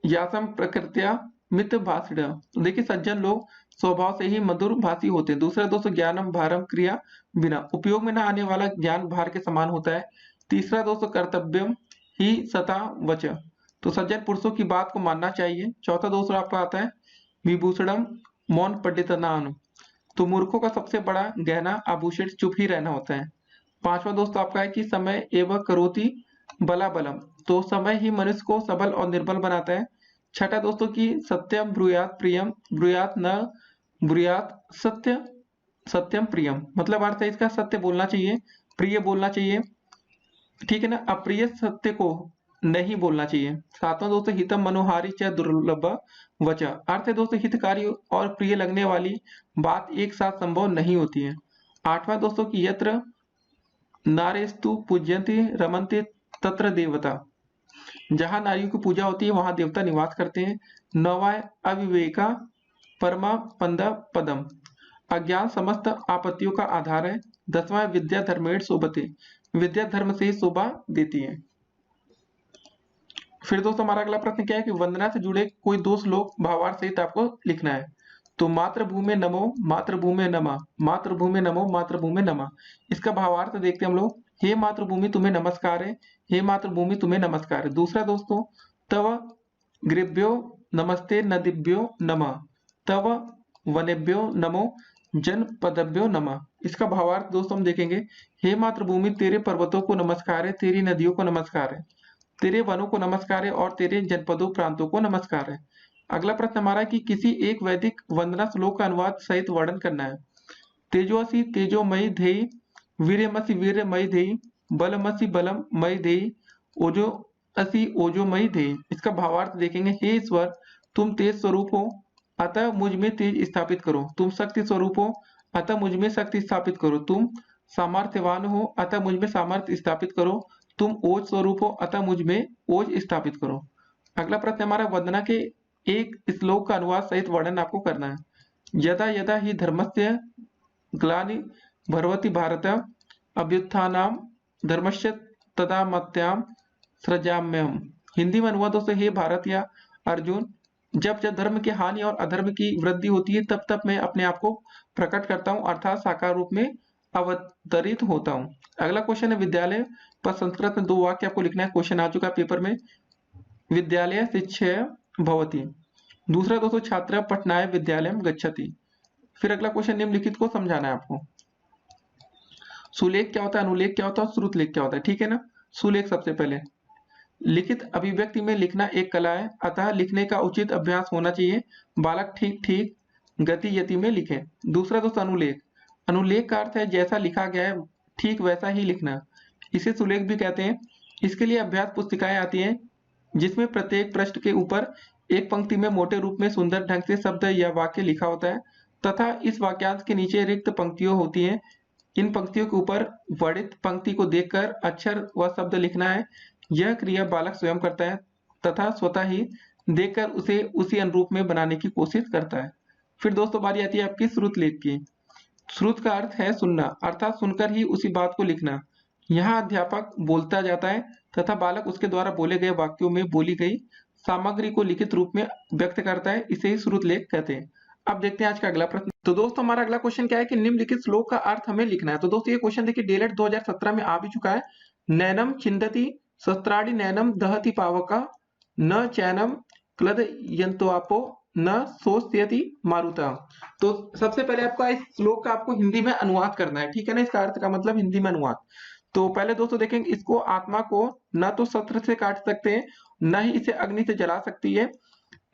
यासम प्रकृत्या मित भाषिण। देखिए सज्जन लोग स्वभाव से ही मधुर भाषी होते हैं। दूसरा दोस्तों ज्ञानम भारम क्रिया बिना, उपयोग में न आने वाला ज्ञान भार के समान होता है। तीसरा दोस्तों कर्तव्यम ही सता वच, तो सज्जन पुरुषों की बात को मानना चाहिए। चौथा दोस्तों आपका आता है विभूषणम मौन पंडितनानु, तो मूर्खों का सबसे बड़ा गहना आभूषण चुप ही रहना होता है। पांचवा दोस्तों आपका है कि समय एवं करोति बला बलम, तो समय ही मनुष्य को सबल और निर्बल बनाता है। छठा दोस्तों की सत्यम ब्रूयात प्रियम, ब्रूयात न ब्रूयात सत्य सत्यम प्रियम, मतलब अर्थ है इसका सत्य बोलना चाहिए, प्रिय बोलना चाहिए। ठीक है ना। अप्रिय सत्य को नहीं बोलना चाहिए। सातवां दोस्तों हितम मनोहारी च दुर्लभ वच, अर्थ है दोस्तों हितकारी और प्रिय लगने वाली बात एक साथ संभव नहीं होती है। आठवां दोस्तों की यत्र नारेस्तु पूज्यन्ति रमन्ति तत्र देवता, जहां नारियों की पूजा होती है वहां देवता निवास करते हैं। नौवां अविवेका परमा पंदा पदम, अज्ञान समस्त आपत्तियों का आधार है। 10वां विद्या धर्मेण शोभते, विद्या धर्म से शोभा देती है। फिर दोस्तों हमारा अगला प्रश्न क्या है कि वंदना से जुड़े कोई 2 श्लोक भावार्थ सहित आपको लिखना है। तो मातृभूमि नमो मातृभूमि नमः, मातृभूमि नमो मातृभूमि नमः, इसका भावार्थ देखते हैं हम लोग। हे मातृभूमि तुम्हें नमस्कार है, हे मातृभूमि तुम्हें नमस्कार है। दूसरा दोस्तों तव गृभ्यो नमस्ते नदिभ्यो नमः, तव वनेभ्यो नमो जनपदभ्यो नमः, इसका भावार्थ दोस्तों हम देखेंगे। हे मातृभूमि तेरे पर्वतों को नमस्कार है, तेरी नदियों को नमस्कार है, तेरे वनों को नमस्कार है और तेरे जनपदों प्रांतों को नमस्कार है। अगला प्रश्न हमारा कि किसी एक वैदिक वंदना श्लोक का अनुवाद सहित वर्णन करना है। तेजोसी तेजोमयी धेयी, वीर्यमसि वीर्यमयी धेयी, बलमसि बलमयी धेयी, ओजो असी ओजोमयी धेयी, इसका भावार्थ देखेंगे। हे ईश्वर तुम तेज स्वरूप हो अतः मुझ में तेज स्थापित करो, तुम शक्ति स्वरूप हो अतः मुझ में शक्ति स्थापित करो, तुम सामर्थ्यवान हो अतः मुझ में सामर्थ्य स्थापित करो, तुम ओज स्वरूप हो अतः मुझ में ओज स्थापित करो। अगला प्रश्न हमारा वंदना के एक श्लोक का अनुवाद सहित वर्णन आपको करना है। यदा यदा ही धर्मस्य ग्लानि भवति भारत अभ्युत्थानाम धर्मस्य तदा मत्याम सृजाम्यहम्, हिंदी में अनुवाद दोस्तों हे भारत या अर्जुन, जब जब धर्म की हानि और अधर्म की वृद्धि होती है तब तब मैं अपने आप को प्रकट करता हूँ, अर्थात साकार रूप में अवतरित होता हूँ। अगला क्वेश्चन है विद्यालय पर संस्कृत में 2 वाक्य आपको लिखना है, क्वेश्चन आ चुका पेपर में। विद्यालय शिक्षया भवति, दूसरा दोस्तों छात्र पठनाय विद्यालयम गच्छति। फिर अगला क्वेश्चन निम्नलिखित को समझाना है आपको। सुलेख क्या होता है, अनुलेख क्या होता है, श्रुतलेख क्या होता है। ठीक है ना। सुलेख सबसे पहले लिखित अभिव्यक्ति में लिखना एक कला है, अतः लिखने का उचित अभ्यास होना चाहिए, बालक ठीक ठीक गति यति में लिखे। दूसरा दोस्तों अनुलेख, अनुलेख का अर्थ है जैसा लिखा गया है ठीक वैसा ही लिखना, इसे सुलेख भी कहते हैं। इसके लिए अभ्यास पुस्तिकाएं आती हैं जिसमें प्रत्येक पृष्ठ के ऊपर एक पंक्ति में मोटे रूप में सुंदर ढंग से शब्द या वाक्य लिखा होता है तथा इस वाक्यांश के नीचे रिक्त पंक्तियों होती हैं। इन पंक्तियों के ऊपर वर्णित पंक्ति को देखकर अक्षर व शब्द लिखना है। यह क्रिया बालक स्वयं करता है तथा स्वतः ही देखकर उसे उसी अनुरूप में बनाने की कोशिश करता है। फिर दोस्तों बारी आती है आपकी श्रुत लेख की। श्रुत का अर्थ है सुनना, अर्थात सुनकर ही उसी बात को लिखना। यहाँ अध्यापक बोलता जाता है तथा बालक उसके द्वारा बोले गए वाक्यों में बोली गई सामग्री को लिखित रूप में व्यक्त करता है, इसे ही श्रुत लेख कहते हैं। अब देखते हैं आज का अगला प्रश्न। तो दोस्तों हमारा अगला क्वेश्चन क्या है कि निम्नलिखित श्लोक का अर्थ हमें लिखना है। तो दोस्तों ये क्वेश्चन देखिए डीएलएड 2017 में आ भी चुका है। नैनम चिंदति शस्त्राणि नैनम दहति पावका न चैनम क्लद यंत्वापो न सोचयति मारुता। तो सबसे पहले आपका इस श्लोक का आपको हिंदी में अनुवाद करना है, ठीक है ना। इसका अर्थ का मतलब हिंदी में अनुवाद। तो पहले दोस्तों देखेंगे इसको आत्मा को न तो शस्त्र से काट सकते हैं, न ही इसे अग्नि से जला सकती है,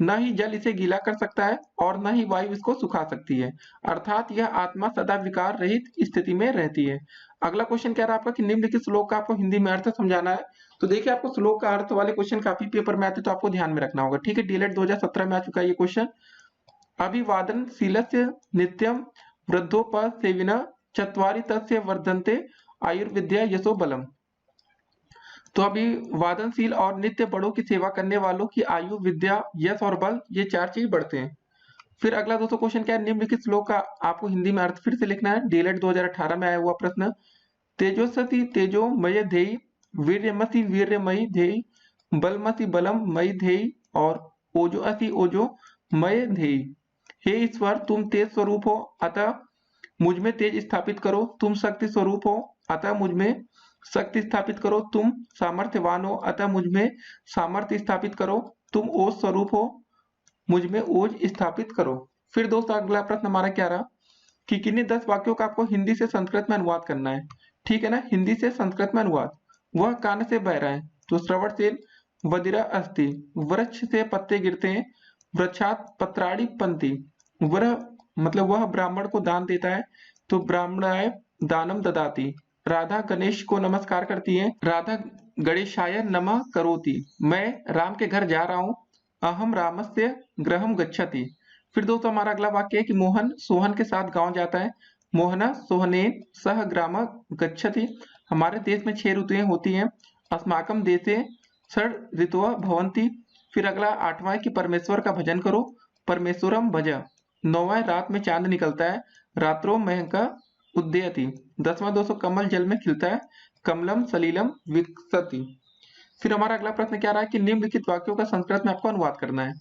न ही जल इसे गीला कर सकता है और न ही वायु इसको सुखा सकती है, अर्थात यह आत्मा सदा विकार रहित स्थिति में रहती है। अगला क्वेश्चन क्या रहा आपका कि निम्नलिखित श्लोक का आपको हिंदी में अर्थ समझाना है। तो देखिए आपको श्लोक का अर्थ वाले क्वेश्चन काफी पेपर में आते तो आपको ध्यान में रखना होगा, ठीक है। डीएलएड 2017 में आ चुका है ये क्वेश्चन। अभिवादनशीलस्य नित्यम वृद्धोपसेविन चत्वारि तस्य वर्धन्ते आयुर्विद्या यशो बलम। तो अभी वादनशील और नित्य बड़ों की सेवा करने वालों की आयु, विद्या, यश और बल, ये 4 चीज बढ़ते हैं। फिर अगला दोस्तों क्वेश्चन क्या है, निम्नलिखित श्लोक का आपको हिंदी में अर्थ फिर से लिखना है। डीएलएड 2018 में आया हुआ प्रश्न। तेजोसति तेजोमय धेयि वीर्यमसि वीर्यमयी धेयि बलमसि बलम मयि धेयि और ओजोअसि ओजोमय धेयि। हे ईश्वर तुम तेज स्वरूप हो अतः मुझ में तेज स्थापित करो, तुम शक्ति स्वरूप हो अतः मुझ में शक्ति स्थापित करो, तुम सामर्थ्यवान हो अतः मुझ में सामर्थ्य स्थापित करो, तुम ओज स्वरूप हो मुझ में ओज स्थापित करो। फिर दोस्तों अगला प्रश्न हमारा क्या रहा कि किन्हीं 10 वाक्यों का आपको हिंदी से संस्कृत में अनुवाद करना है, ठीक है ना। हिंदी से संस्कृत में अनुवाद। वह कान से बह रहा है तो श्रवण से वदिरा अस्ति, वृक्ष से पत्ते गिरते हैं, वृक्षात पत्राणि पंति, वह ब्राह्मण को दान देता है तो ब्राह्मणाय दानम ददाति। राधा गणेश को नमस्कार करती है, राधा गणेशाय नमः करोति। मैं राम के घर जा रहा हूँ, अहम रामस्य गृहम गच्छति। फिर दोस्तों हमारा अगला वाक्य है कि मोहन सोहन के साथ गांव जाता है, मोहन सोहनेन सह ग्राम गच्छति। हमारे देश में 6 ऋतुएं होती हैं, अस्माकम देशे षड ऋतुः भवन्ति। फिर अगला 8वां है कि परमेश्वर का भजन करो, परमेश्वरम भज। 9वां रात में चांद निकलता है, रात्रो महका उदयति। 10वां दोस्तों कमल जल में खिलता है, कमलम सलीलम विकसति। फिर हमारा अगला प्रश्न क्या रहा है कि निम्नलिखित वाक्यों का संस्कृत में आपको अनुवाद करना है।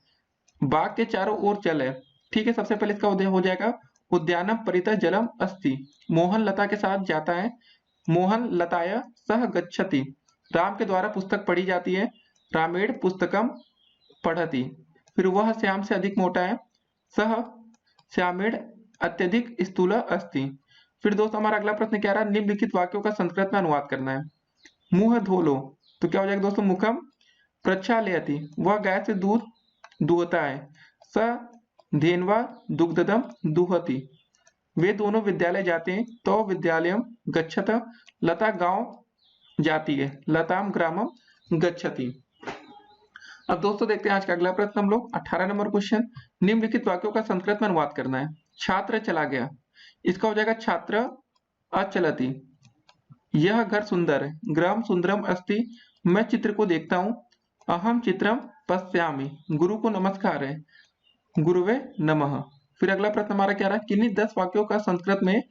बाग के चारों ओर जल है, ठीक है। सबसे पहले इसका उदय हो जाएगा उद्यानम परितः जलम अस्ति। मोहन लता के साथ जाता है, मोहन लताय सह गच्छति। राम के द्वारा पुस्तक पढ़ी जाती है, रामेण पुस्तकम पढ़ति। फिर वह श्याम से अधिक मोटा है, सह श्यामेण अत्यधिक स्थूल अस्ति। फिर दोस्तों हमारा अगला प्रश्न क्या रहा, निम्नलिखित वाक्यों का संस्कृत में अनुवाद करना है। मुंह धो लो तो क्या हो जाएगा दोस्तों मुखम प्रक्षालयति। वह गाय से दूध दुहता है, स धेन्वा दुग्धदम दुहति। वे दोनों विद्यालय जाते हैं तो विद्यालयम गच्छत। लता गांव जाती है, लताम ग्रामम गच्छति। अब दोस्तों देखते हैं आज का अगला प्रश्न हम लोग 18 नंबर क्वेश्चन। निम्नलिखित वाक्यों का संस्कृत में अनुवाद करना है। छात्र चला गया, इसका हो जाएगा छात्र अचलति। यह घर सुंदर है, ग्राम सुंदरम अस्ति। मैं चित्र को देखता हूँ, अहम चित्रम पश्यामि। गुरु को नमस्कार है, गुरुवे नमः। फिर अगला प्रश्न हमारा क्या रहा, किन्हीं 10 वाक्यों का संस्कृत में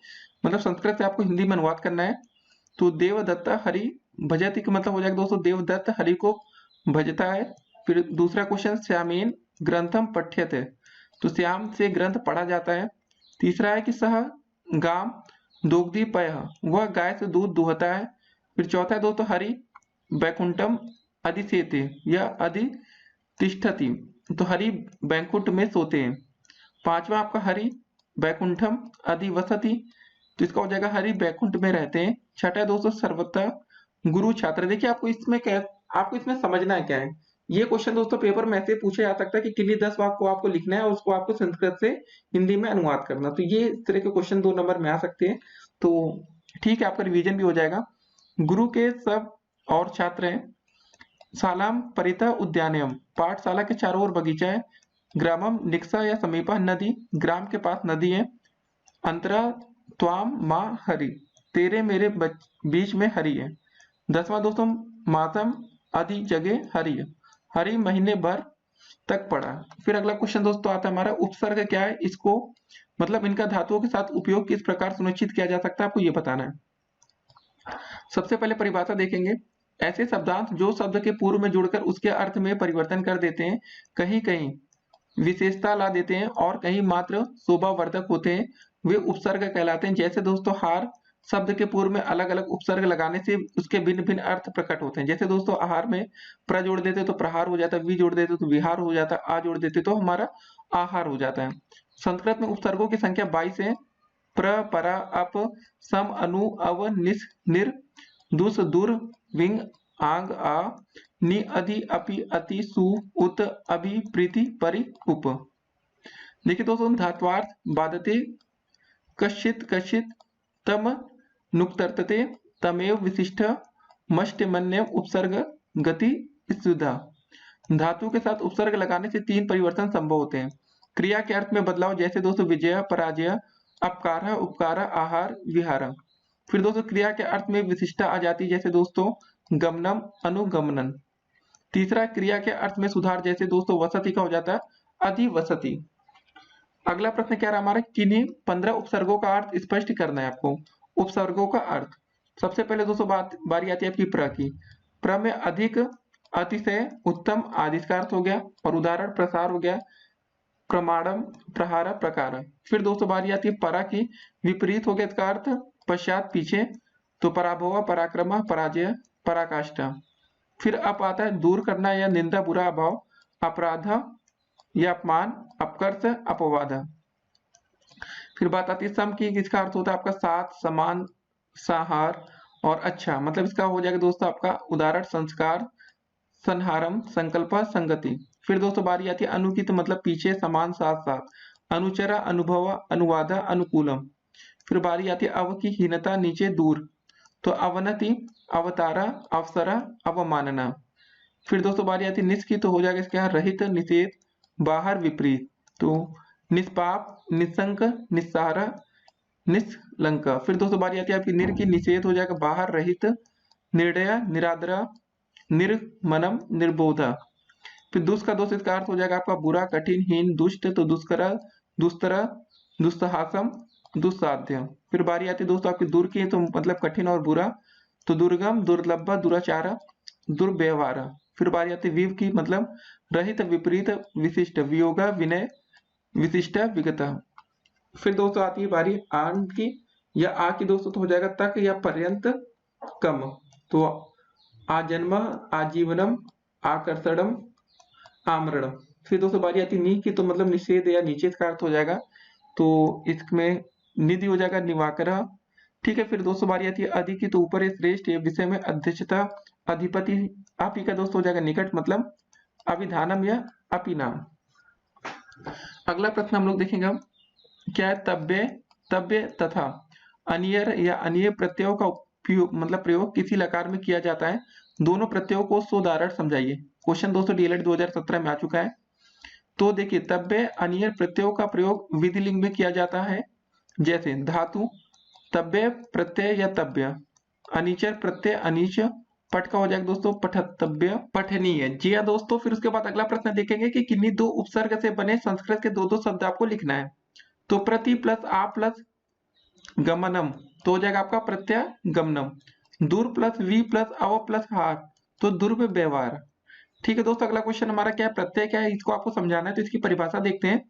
संस्कृत से आपको हिंदी में अनुवाद करना है। तो देवदत्त हरि भजति का मतलब हो जाएगा दोस्तों देवदत्त हरि को भजता है। फिर दूसरा क्वेश्चन श्यामेन ग्रंथम पठ्यते, तो श्याम से ग्रंथ पढ़ा जाता है। तीसरा है कि सह गाम दोग्धी पय, वह गाय से दूध दुहता है। फिर चौथा है दोस्तों हरि बैकुंठम अधिसेते, यह अधितिष्ठति, तो हरि बैकुंठ में सोते हैं। 5वां आपका हरि बैकुंठम अधिवसति, तो इसका हो जाएगा हरि बैकुंठ में रहते हैं। 6ठा दोस्तों सर्वथा गुरु छात्र। देखिए आपको इसमें समझना है क्या है ये क्वेश्चन दोस्तों पेपर में ऐसे पूछा जा सकता है कि किन्हीं 10 वाक्य को आपको लिखना है और उसको आपको संस्कृत से हिंदी में अनुवाद करना। तो ये इस तरह के क्वेश्चन 2 नंबर में आ सकते हैं। तो ठीक है, आपका रिवीजन भी हो जाएगा। गुरु के सब और छात्र हैं। शालाम परितः उद्यानयम, पाठशाला के चारों ओर बगीचा है। ग्रामम निक्सा या समीपा नदी, ग्राम के पास नदी है। अंतरा त्वाम माँ हरि, तेरे मेरे बीच में हरि है। 10वां दोस्तों मातम आदि जगह हरि है, हरि महीने भर तक पड़ा। फिर अगला क्वेश्चन दोस्तों आता है हमारा उपसर्ग क्या है, इसको मतलब इनका धातुओं के साथ उपयोग किस प्रकार सुनिश्चित किया जा सकता है, आपको ये बताना है। सबसे पहले परिभाषा देखेंगे। ऐसे शब्दांश जो शब्द के पूर्व में जुड़कर उसके अर्थ में परिवर्तन कर देते हैं, कहीं कहीं विशेषता ला देते हैं और कहीं मात्र शोभावर्धक होते हैं, वे उपसर्ग कहलाते हैं। जैसे दोस्तों हार शब्द के पूर्व में अलग अलग उपसर्ग लगाने से उसके भिन्न भिन्न अर्थ प्रकट होते हैं। जैसे दोस्तों आहार में प्र जोड़ देते तो प्रहार हो जाता है, वी जोड़ देते तो विहार हो जाता है, आ जोड़ देते तो हमारा आहार हो जाता है। संस्कृत में उपसर्गों की संख्या 22 है। प्र, परा, अप, सम, अनु, अव, निस, निर, दुस, दुर, विंग, आंग, आ, नि, अधि, अपि, अति, सु, उत, अभि, प्रीति, परि, उप। देखिए दोस्तों धात्वार्थ बाधते, कश्चित कश्चित, तम नुक्तर्तते, तमेव विशिष्ट, मष्टमन्यम उपसर्ग, गति सुधा। धातु के साथ उपसर्ग लगाने से 3 परिवर्तन संभव होते हैं। क्रिया के अर्थ में बदलाव, जैसे दोस्तों विजय, पराजय, अपकार, उपकार, आहार, विहार। फिर दोस्तों क्रिया के अर्थ में विशिष्टता आ जाती है, जैसे दोस्तों गमनम, अनुगमनन। तीसरा क्रिया के अर्थ में सुधार, जैसे दोस्तों वसति का हो जाता है अधिवसति। अगला प्रश्न क्या रहा हमारा, किन्हीं 15 उपसर्गों का अर्थ स्पष्ट करना है आपको। उपसर्गों का अर्थ सबसे पहले दोस्तों बारी आती है आपकी प्र की। प्र में अधिक, अतिशय, उत्तम आदि का अर्थ हो गया, और उदाहरण प्रसार हो गया, प्रमाणम, प्रहार, प्रकार। फिर दोस्तों बारी आती है परा की, विपरीत हो गया इसका अर्थ पश्चात, पीछे, तो पराभव, पराक्रम, पराजय, पराकाष्ठा। फिर अप आता है दूर करना या निंदा, बुरा, अभाव, अपराध या अपमान, अपकर्ष, अपवाद। फिर बात आती है सम की, जिसका अर्थ होता है आपका साथ, समान, सहार और अच्छा, मतलब इसका हो जाएगा दोस्तों आपका उदाहरण संस्कार, संहारम, संकल्प, संगति। फिर दोस्तों बारी आती है अनु की, तो मतलब पीछे, समान, साथ साथ, अनुचरा, अनुभव, अनुवाद, अनुकूलम। फिर बारी आती है अव की, हीनता, नीचे, दूर, तो अवनति, अवतारा, अवसरा, अवमानना। फिर दोस्तों बारी आती है निस की, तो हो जाएगा इसके यहाँ रहित, निषेध, बाहर, विपरीत, तो निष्पाप, निशंक, निस्सारा, निष्कलंक। फिर दोस्तों बारी आती है आपकी निर की, निषेध हो जाएगा बाहर, रहित, निर्दय, निरादरा, निर्मनम, निर्बोधा। फिर दुष्ट का दोष इसका अर्थ हो जाएगा आपका बुरा, कठिन, हीन, दुष्ट, तो दुष्कर, दुस्तर, दुस्साहसम, दुस्साध्य। फिर बारी आती है दोस्तों आपकी दूर की, तो मतलब कठिन और बुरा, तो दुर्गम, दुर्लभ, दुराचार, दुर्व्यवहार। फिर बारी आती है विव की, मतलब रहित, विपरीत, विशिष्ट, वियोग, विनय, विशिष्ट, विगत। फिर दोस्तों आती है बारी आन की या आ की दोस्तों, तो हो जाएगा तक या पर्यंत, कम, तो आजन्म, आजीवनम, आकर्षणम, आमरण। फिर दोस्तों बारी आती है नी की, तो मतलब निषेध या नीचे का अर्थ हो जाएगा, तो इसमें निधि हो जाएगा निवाकर। ठीक है, फिर दोस्तों बारी आती है अधि की, तो ऊपर है, श्रेष्ठ, विषय में अध्यक्षता, अधिपति। आपी का दोस्तों हो जाएगा निकट, मतलब अभिधानम या अपिनाम। अगला प्रश्न हम लोग देखेंगे क्या है, तब्य, तब्य तथा अनियर या अनिय प्रत्ययों का उपयोग मतलब प्रयोग किसी लकार में किया जाता है, दोनों प्रत्ययों को सोदाहरण समझाइए। क्वेश्चन दोस्तों डीएलएड 2017 में आ चुका है। तो देखिए तब्य अनियर प्रत्ययों का प्रयोग विधिलिंग में किया जाता है, जैसे धातु तब्य प्रत्यय या तब्य, अनिचर प्रत्यय अनिच, पट का हो जाएगा दोस्तों पठतब्य, पठनीय। जी हाँ दोस्तों, फिर उसके बाद अगला प्रश्न देखेंगे कि किन्हीं 2 उपसर्ग से बने संस्कृत के 2 शब्द आपको लिखना है। तो प्रति प्लस आ प्लस गमनम, तो हो जाएगा आपका प्रत्यय गमनम। दूर प्लस वी प्लस अव प्लस हार, तो दुर्व व्यवहार। ठीक है दोस्तों, अगला क्वेश्चन हमारा क्या है, प्रत्यय क्या है, इसको आपको समझाना है। तो इसकी परिभाषा देखते हैं।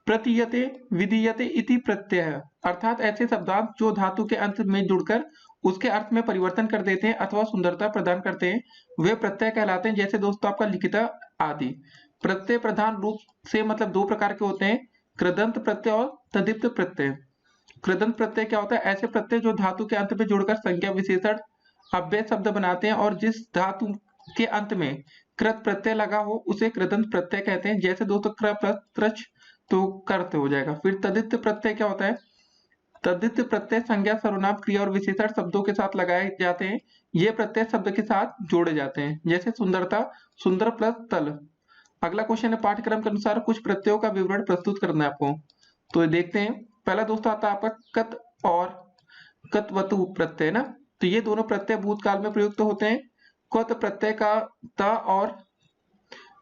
प्रतीयते, विधीयते इति प्रत्यय, अर्थात ऐसे शब्दांश जो धातु के अंत में जुड़कर उसके अर्थ में परिवर्तन कर देते हैं अथवा सुंदरता प्रदान करते हैं, वे प्रत्यय कहलाते हैं। जैसे दोस्तों आपका लिखिता आदि। प्रत्यय प्रधान रूप से मतलब 2 प्रकार के होते हैं, कृदंत प्रत्यय और तद्धित प्रत्यय। कृदंत प्रत्यय क्या होता है, ऐसे प्रत्यय जो धातु के अंत में जुड़कर संज्ञा, विशेषण, अव्यय शब्द बनाते हैं और जिस धातु के अंत में कृत प्रत्यय लगा हो उसे कृदंत प्रत्यय कहते हैं। जैसे दोस्तों क्र प्लस त्रच तो कर्त हो जाएगा। फिर तदित प्रत्यय क्या होता है? तद्धित प्रत्यय संज्ञा सर्वनाम क्रिया और विशेषण शब्दों के साथ लगाए जाते हैं। ये प्रत्यय शब्द के साथ जोड़े जाते हैं। जैसे सुंदरता, सुंदर प्लस तल। अगला क्वेश्चन है पाठ्यक्रम के अनुसार कुछ प्रत्ययों का विवरण प्रस्तुत करना है आपको। तो ये देखते हैं। पहला दोस्तों आता है आपका कत और कतवतु प्रत्यय ना। तो ये दोनों प्रत्यय भूतकाल में प्रयुक्त होते हैं। क्वत प्रत्यय का त और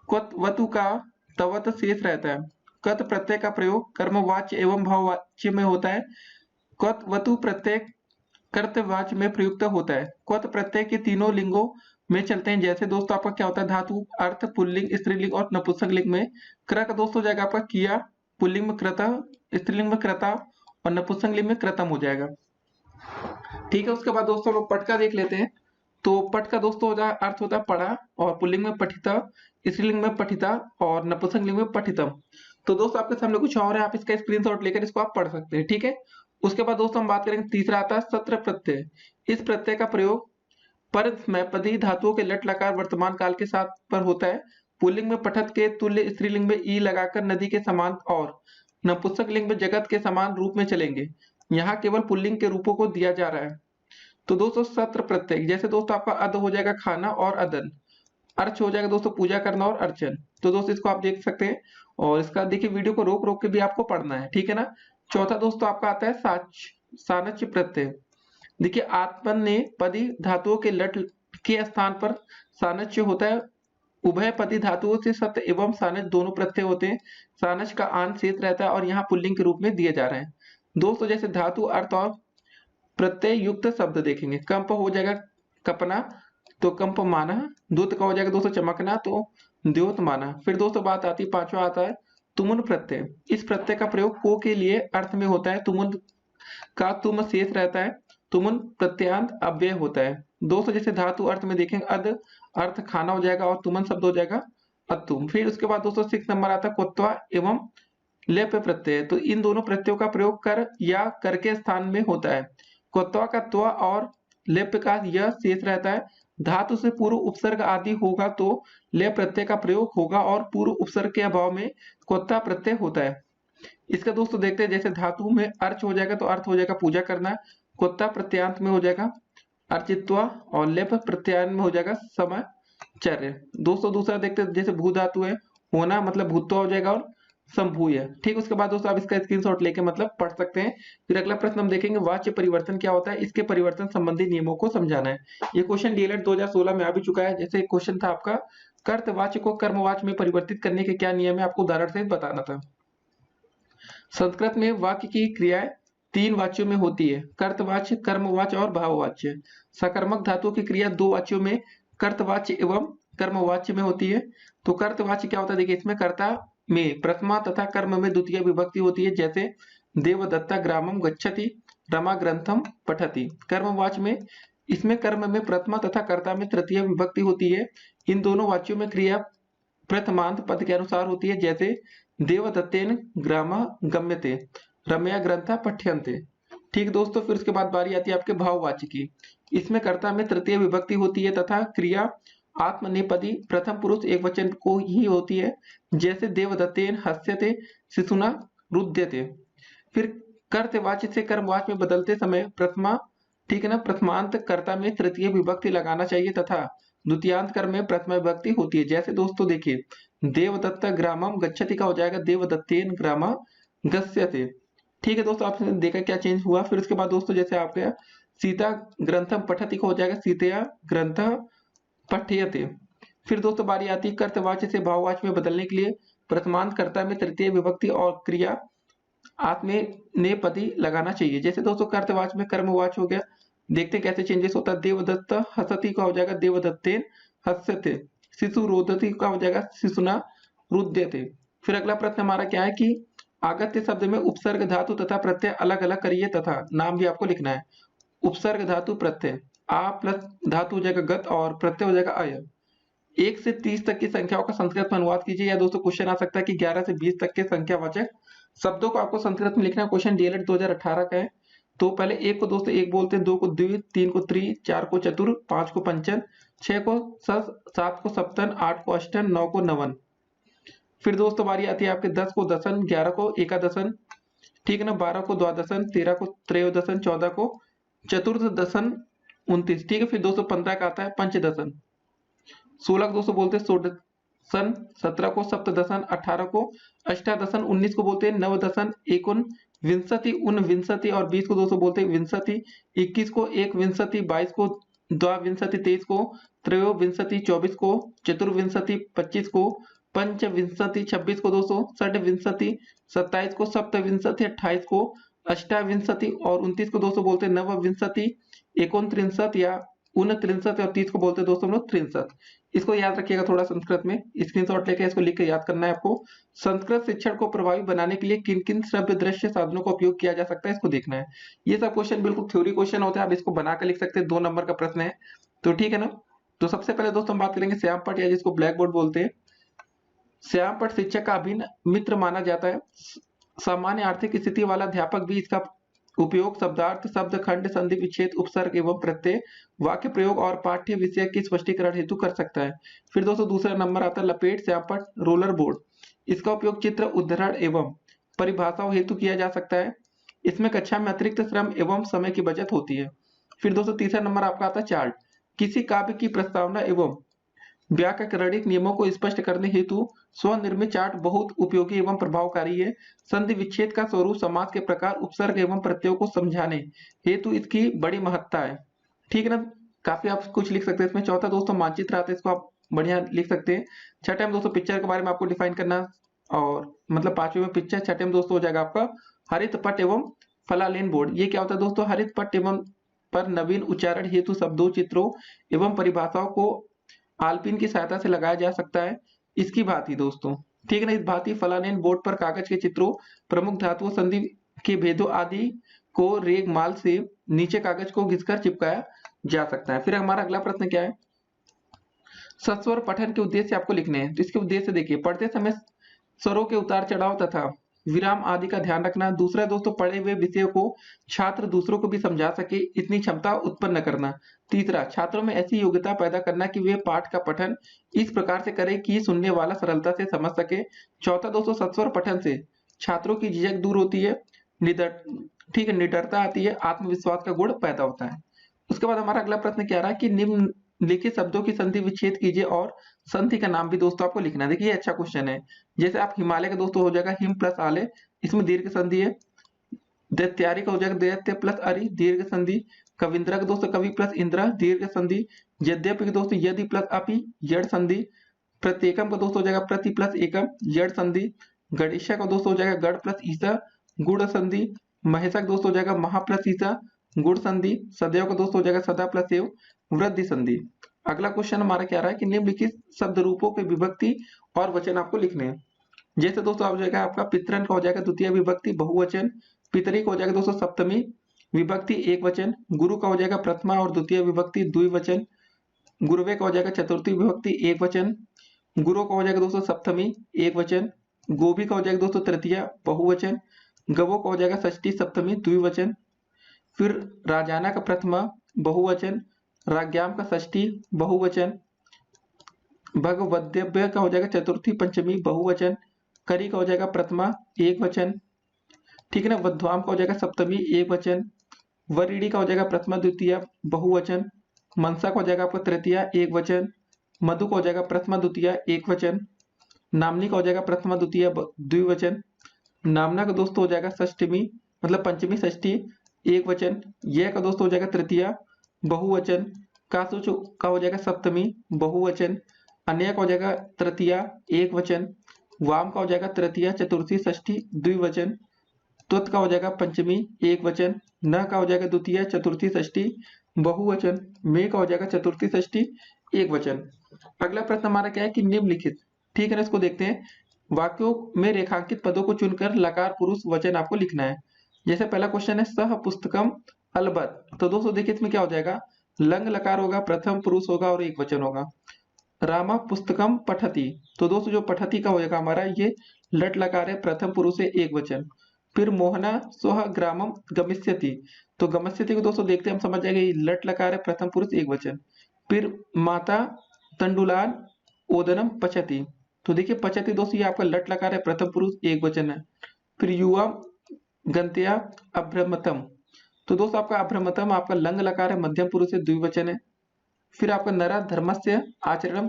क्वतवतु का तवत शेष रहता है। कत प्रत्यय का प्रयोग कर्मवाच्य एवं भाववाच्य में होता है। क्वतवतु प्रत्यय कर्तवाच्य में प्रयुक्त होता है। क्वत प्रत्यय के तीनों लिंगों में चलते हैं। जैसे दोस्तों आपका क्या होता है? धातु अर्थ पुल्लिंग स्त्रीलिंग और नपुंसक लिंग में। क्र का दोस्तों हो जाएगा आपका किया, पुल्लिंग में कृतः, स्त्रीलिंग में कृता और नपुंसक लिंग में कृतम हो जाएगा। ठीक है, उसके बाद दोस्तों लोग पट का देख लेते हैं। तो पट का दोस्तों हो जाए अर्थ होता है पढ़ा और पुल्लिंग में पठिता, स्त्रीलिंग में पठिता और नपुंसक लिंग में पठितम। तो दोस्तों आपके सामने कुछ और है, आप इसका स्क्रीनशॉट लेकर इसको आप पढ़ सकते हैं। ठीक है, उसके बाद दोस्तों हम बात करेंगे तीसरा आता है सत्र प्रत्यय। इस प्रत्यय का प्रयोग परस्मैपदी धातुओं के लट लकार वर्तमान काल के साथ पर होता है। पुल्लिंग में पठत के तुल्य स्त्रीलिंग में ई लगाकर नदी के समान और नपुंसक लिंग में जगत के समान रूप में चलेंगे। यहाँ केवल पुल्लिंग के रूपों को दिया जा रहा है। तो दोस्तों सत्र प्रत्यय जैसे दोस्तों आपका अद हो जाएगा खाना और अदन, अर्च हो जाएगा दोस्तों पूजा करना और अर्चन। तो दोस्तों इसको आप देख सकते हैं और इसका देखिए वीडियो को रोक रोक के भी आपको पढ़ना है। ठीक है ना। चौथा दोस्तों आपका आता है सानच्य प्रत्यय। देखिए आत्मन ने पदी धातुओं के लट के स्थान पर सानच्य होता है। उभय पदी धातुओं से सत्य एवं सानच दोनों प्रत्यय होते हैं। सानच का आन शेष रहता है और यहाँ पुल्लिंग के रूप में दिए जा रहे हैं। दोस्तों जैसे धातु अर्थ और प्रत्यय युक्त शब्द देखेंगे। कंप हो जाएगा कपना तो कंप माना, द्युत का हो जाएगा दोस्तों चमकना तो द्योत माना। फिर दोस्तों बात आती है पांचवा आता है तुमुन प्रत्यय। इस प्रत्यय का प्रयोग को के लिए अर्थ में होता है। तुमुन का तुम शेष रहता है। तुमुन प्रत्यांत अव्यय होता है। दोस्तों जैसे धातु अर्थ में देखेंगे अद अर्थ खाना हो जाएगा और तुमन शब्द हो जाएगा अतुम। फिर उसके बाद दोस्तों 6 नंबर आता है क्वत्वा एवं लेप प्रत्यय। तो इन दोनों प्रत्ययों का प्रयोग कर या कर के स्थान में होता है। क्वत्वा का त्वा और लेप का यह शेष रहता है। धातु से पूर्व उपसर्ग आदि होगा तो ले प्रत्यय का प्रयोग होगा और पूर्व उपसर्ग के अभाव में क्वत्ता प्रत्यय होता है। इसका दोस्तों देखते हैं जैसे धातु में अर्च हो जाएगा तो अर्थ हो जाएगा पूजा करना, क्वत्ता प्रत्यांत में हो जाएगा अर्चित्वा और लेप प्रत्यांत में हो जाएगा समचर्य। दोस्तों दूसरा देखते हैं जैसे भू धातु है होना मतलब भूतवा हो जाएगा और संभूय। ठीक, उसके बाद दोस्तों आप इसका स्क्रीनशॉट लेके मतलब पढ़ सकते हैं। फिर अगला प्रश्न हम देखेंगे वाच्य परिवर्तन क्या होता है, इसके परिवर्तन संबंधी नियमों को समझाना है। ये क्वेश्चन डीएलएड 2016 में आ भी चुका है। जैसे क्वेश्चन था आपका कर्तवाच्य को कर्मवाच्य में परिवर्तित करने के क्या नियम है, आपको उदाहरण से बताना था। संस्कृत में वाक्य की क्रियाएं 3 वाच्यों में होती है, कर्तवाच्य, कर्मवाच्य और भाववाच्य। सकर्मक धातुओं की क्रिया 2 वाच्यों में कर्तवाच्य एवं कर्मवाच्य में होती है। तो कर्तवाच्य क्या होता है, देखिए इसमें कर्ता में प्रथमा तथा कर्म में द्वितीय विभक्ति होती है। जैसे देवदत्ता ग्रामम गच्छति, रमा ग्रंथम पठति। कर्मवाच्य में इसमें कर्म में प्रथमा तथा कर्ता में तृतीय विभक्ति होती है। इन दोनों वाच्यों में क्रिया प्रथमांत पद के अनुसार होती है। जैसे देवदत्तेन ग्राम गम्यते, रमया ग्रंथा पठ्यन्ते। ठीक दोस्तों, फिर उसके बाद बारी आती है आपके भाववाच्य की। इसमें कर्ता में तृतीय विभक्ति होती है तथा क्रिया आत्मनेपदी प्रथम पुरुष एक वचन को ही होती है। जैसे देवदत्तेन हस्यते शिशुना रुद्यते। फिर कर्तवाच्य से कर्मवाच्य में बदलते समय प्रथमा, ठीक है ना, प्रथमांत कर्ता में तृतीय विभक्ति लगाना चाहिए तथा द्वितीयांत कर्म में प्रथमा विभक्ति होती है। जैसे दोस्तों देखिए देवदत्त ग्रामम गच्छति का हो जाएगा देवदत्तेन ग्राम गस्यते। ठीक है दोस्तों, आपने देखा क्या चेंज हुआ। फिर उसके बाद दोस्तों जैसे आपके सीता ग्रंथम पठति का हो जाएगा सीतया ग्रंथ पठ्यते। फिर दोस्तों बारी आती है कर्तवाच्य से भाववाच्य में बदलने के लिए प्रथमांत कर्ता में तृतीय विभक्ति और क्रिया आत्मनेपदी लगाना चाहिए। जैसे दोस्तों कर्तवाच्य में कर्मवाच्य हो गया, देखते कैसे चेंजेस होता है। देवदत्त हसति का हो जाएगा देवदत्तेन हस्यते। शिशु रोदति का हो जाएगा शिशुना रुद्यते। फिर अगला प्रश्न हमारा क्या है कि आगत्य शब्द में उपसर्ग धातु तथा प्रत्यय अलग अलग करिए तथा नाम भी आपको लिखना है। उपसर्ग धातु प्रत्यय आ प्लस धातु हो जाएगा गत और प्रत्यय हो जाएगा अय। 1 से 30 तक की संख्याओं का संस्कृत में अनुवाद कीजिए। या दोस्तों क्वेश्चन आ सकता है कि 11 से 20 तक के संख्यावाचक शब्दों को आपको संस्कृत में लिखना है। क्वेश्चन डीएलएड 2018 का है। तो पहले एक को दोस्तों एक बोलते हैं, दो को द्वि, तीन को त्रि, चार को चतुर, पांच को पंचन, छह को सस, सात को सप्तन, आठ को अष्टन, नौ को नवन। फिर दोस्तों बारी आती है आपके 10 को दसन, 11 को एकादशन, ठीक है ना, 12 को द्वादशन, 13 को त्रयोदशन, 14 को चतुर्थ दशन, 29, ठीक है। फिर दोस्तों 15 का आता है पंचदशन, 16 को दोस्तों बोलते हैं षोडशन, 17 को सप्तदशन, 18 को अष्टादशन, 19 को बोलते हैं नवदशन, एकोन विंशति, उनविंशति और 20 को दोस्तों बोलते हैं विंशति, 21 को एक विंशति, 22 को द्वाविंशति, 23 को त्रयोविंशति, 24 को चतुर्विंशति, 25 को पंचविंशति, 26 को दोस्तों षड्विंशति, 27 को सप्तविंशति, 28 को अष्टाविंशति और 29 को दोस्तों बोलते हैं नवविंशति, एकोनत्रिंशत या उनत्रिंशत और 30 को बोलते हैं दोस्तों हम लोग त्रिंशत। इसको याद रखिएगा थोड़ा संस्कृत में, स्क्रीनशॉट लेके इसको लिख के याद करना है आपको। संस्कृत शिक्षण को प्रभावी बनाने के लिए किन किन श्रव्य दृश्य साधनों का उपयोग किया जा सकता है, इसको देखना है। ये सब क्वेश्चन बिल्कुल थ्योरी क्वेश्चन होते हैं, आप इसको बनाकर लिख सकते हैं, 2 नंबर का प्रश्न है, तो ठीक है ना। तो सबसे पहले दोस्तों हम बात करेंगे श्यामपट्ट या जिसको ब्लैक बोर्ड बोलते हैं। श्यामपट्ट शिक्षक का अभिन्न मित्र माना जाता है। सामान्य आर्थिक स्थिति वाला अध्यापक भी इसका उपयोग शब्दार्थ, शब्द, खंड, संधि, विच्छेद, उपसर्ग एवं प्रत्यय, वाक्य प्रयोग और पाठ्य विषय की स्पष्टीकरण हेतु कर सकता है। फिर दोस्तों दूसरा नंबर आता है लपेट श्यामपट्ट रोलर बोर्ड। इसका उपयोग चित्र, उदाहरण एवं परिभाषाओं हेतु किया जा सकता है। इसमें कक्षा में अतिरिक्त श्रम एवं समय की बचत होती है। फिर दोस्तों तीसरा नंबर आपका आता है चार्ट। किसी काव्य की प्रस्तावना एवं व्याकरणिक नियमों को स्पष्ट करने हेतु स्वनिर्मित चार्ट बहुत उपयोगी एवं प्रभावकारी है। संधि विच्छेद का स्वरूप, समास के प्रकार, उपसर्ग एवं प्रत्ययों को समझाने हेतु इसकी बड़ी महत्ता है, ठीक है ना। काफी आप कुछ लिख सकते हैं इसमें। चौथा दोस्तों मानचित्र आता है, इसको आप बढ़िया लिख सकते हैं। छठे में दोस्तों पिक्चर के बारे में आपको डिफाइन करना, और मतलब पांचवें में पिक्चर, छठे में दोस्तों हो जाएगा आपका हरित पट एवं फलालेन बोर्ड। ये क्या होता है दोस्तों, हरित पट एवं पर नवीन उच्चारण हेतु शब्दों, चित्रों एवं परिभाषाओं को आलपिन की सहायता से लगाया जा सकता है। इसकी भांति दोस्तों, ठीक है ना, इस भांति फलानेन बोर्ड पर कागज के चित्रों, प्रमुख धातुओं, संधि के भेदों आदि को रेगमाल से नीचे कागज को घिसकर चिपकाया जा सकता है। फिर हमारा अगला प्रश्न क्या है, सस्वर पठन के उद्देश्य आपको लिखने हैं। तो इसके उद्देश्य देखिए, पढ़ते समय स्वरों के उतार चढ़ाव तथा विराम आदि का ध्यान रखना। दूसरा दोस्तों, पढ़े हुए विषयों को छात्र दूसरों को भी समझा सके, इतनी क्षमता उत्पन्न करना। तीसरा, छात्रों में ऐसी योग्यता पैदा करना कि वे पाठ का पठन इस प्रकार से करें कि सुनने वाला सरलता से समझ सके। चौथा दोस्तों, सस्वर पठन से छात्रों की झिझक दूर होती है, ठीक है, निडरता आती है, आत्मविश्वास का गुण पैदा होता है। उसके बाद हमारा अगला प्रश्न क्या रहा है कि निम्नलिखित शब्दों की संधि विच्छेद कीजिए और संधि का नाम भी दोस्तों आपको लिखना है। देखिए अच्छा क्वेश्चन है। जैसे आप हिमालय का दोस्तों हो जाएगा हिम प्लस आले, इसमें दीर्घ संधि है। दैत्यारी का हो जाएगा दैत्य प्लस अरि, दीर्घ संधि। कविंद्रा का दोस्तों कवि प्लस इंद्रा, दीर्घ संधि। यद्यपि दोस्तों यदि प्लस अपि, यड़ संधि। प्रत्येकम का दोस्तों हो जाएगा प्रति प्लस एकम, यड़ संधि। गणेशा का दोस्तों हो जाएगा गढ़ प्लस ईसा, गुड़ संधि। महेशा का दोस्तों हो जाएगा महा प्लस ईसा, गुड़ संधि। सदैव का दोस्तों हो जाएगा सदा प्लस एव, वृद्धि संधि। अगला क्वेश्चन हमारा क्या रहा है कि निम्नलिखित शब्द रूपों के विभक्ति और वचन आपको लिखने हैं। जैसे दोस्तों हो जाएगा आपका पितरन का हो जाएगा द्वितीय विभक्ति बहुवचन, पितरी का हो जाएगा दोस्तों सप्तमी विभक्ति एक वचन, गुरु का हो जाएगा प्रथमा और द्वितीय विभक्ति द्विवचन, गुरुवे का हो जाएगा चतुर्थी विभक्ति एक वचन, गुरु का हो जाएगा दोस्तों सप्तमी एक वचन, गोभी का हो जाएगा दोस्तों तृतीय बहुवचन, गवो का हो जाएगा षष्ठी सप्तमी द्विवचन। फिर राजाना का प्रथमा बहुवचन, राज्ञाम का षष्ठी बहुवचन, भगवद्यव्य का हो जाएगा चतुर्थी पंचमी बहुवचन, करी का हो जाएगा प्रथमा एक वचन, ठीक है ना, वध्वाम का हो जाएगा सप्तमी एक वचन, वरीड़ी का हो जाएगा प्रथमा द्वितीय बहुवचन, मनसा का हो जाएगा आपका तृतीय एक वचन, मधु का हो जाएगा प्रथमा द्वितीय एक वचन, नामनी का हो जाएगा प्रथमा द्वितीय द्विवचन, नामना का दोस्तों हो जाएगा षष्टमी मतलब पंचमी षष्ठी एक वचन, यह का दोस्तों हो जाएगा तृतीय बहुवचन, कासुच का हो जाएगा सप्तमी बहुवचन, अन्य का हो जाएगा तृतीय एक वचन, वाम का हो जाएगा तृतीय चतुर्थी षष्ठी द्विवचन, त्वत का हो जाएगा पंचमी एक वचन, न का हो जाएगा द्वितीय चतुर्थी षष्ठी बहुवचन, मे का हो जाएगा चतुर्थी षष्ठी एक वचन। अगला प्रश्न हमारा क्या है कि निम्नलिखित, ठीक है ना, इसको देखते हैं। वाक्यों में रेखांकित पदों को चुनकर लकार पुरुष वचन आपको लिखना है। जैसे पहला क्वेश्चन है सह पुस्तकम अलबत, तो दोस्तों देखिए इसमें क्या हो जाएगा, लंग लकार होगा, प्रथम पुरुष होगा और एक वचन होगा। रामा पुस्तकम पठति, तो दोस्तों जो पठति का हो जाएगा हमारा ये लट लकार है, प्रथम पुरुष है एक वचन। फिर मोहना स्वः ग्रामम गमिष्यति, तो गमिष्यति को दोस्तों देखते हम समझ जाएंगे, लट लकार है प्रथम पुरुष एक वचन। फिर माता तंडुलान ओदनम पचती, तो देखिए पचती दोस्तों ये आपका लट लकार है प्रथम पुरुष एक वचन है। फिर युवा गंत्या अभ्रमतम, तो दोस्तों आपका अभ्रमतम आपका लंग लकार है मध्यम पुरुष से द्विवचन है। फिर आपका नरा धर्मस्य आचरण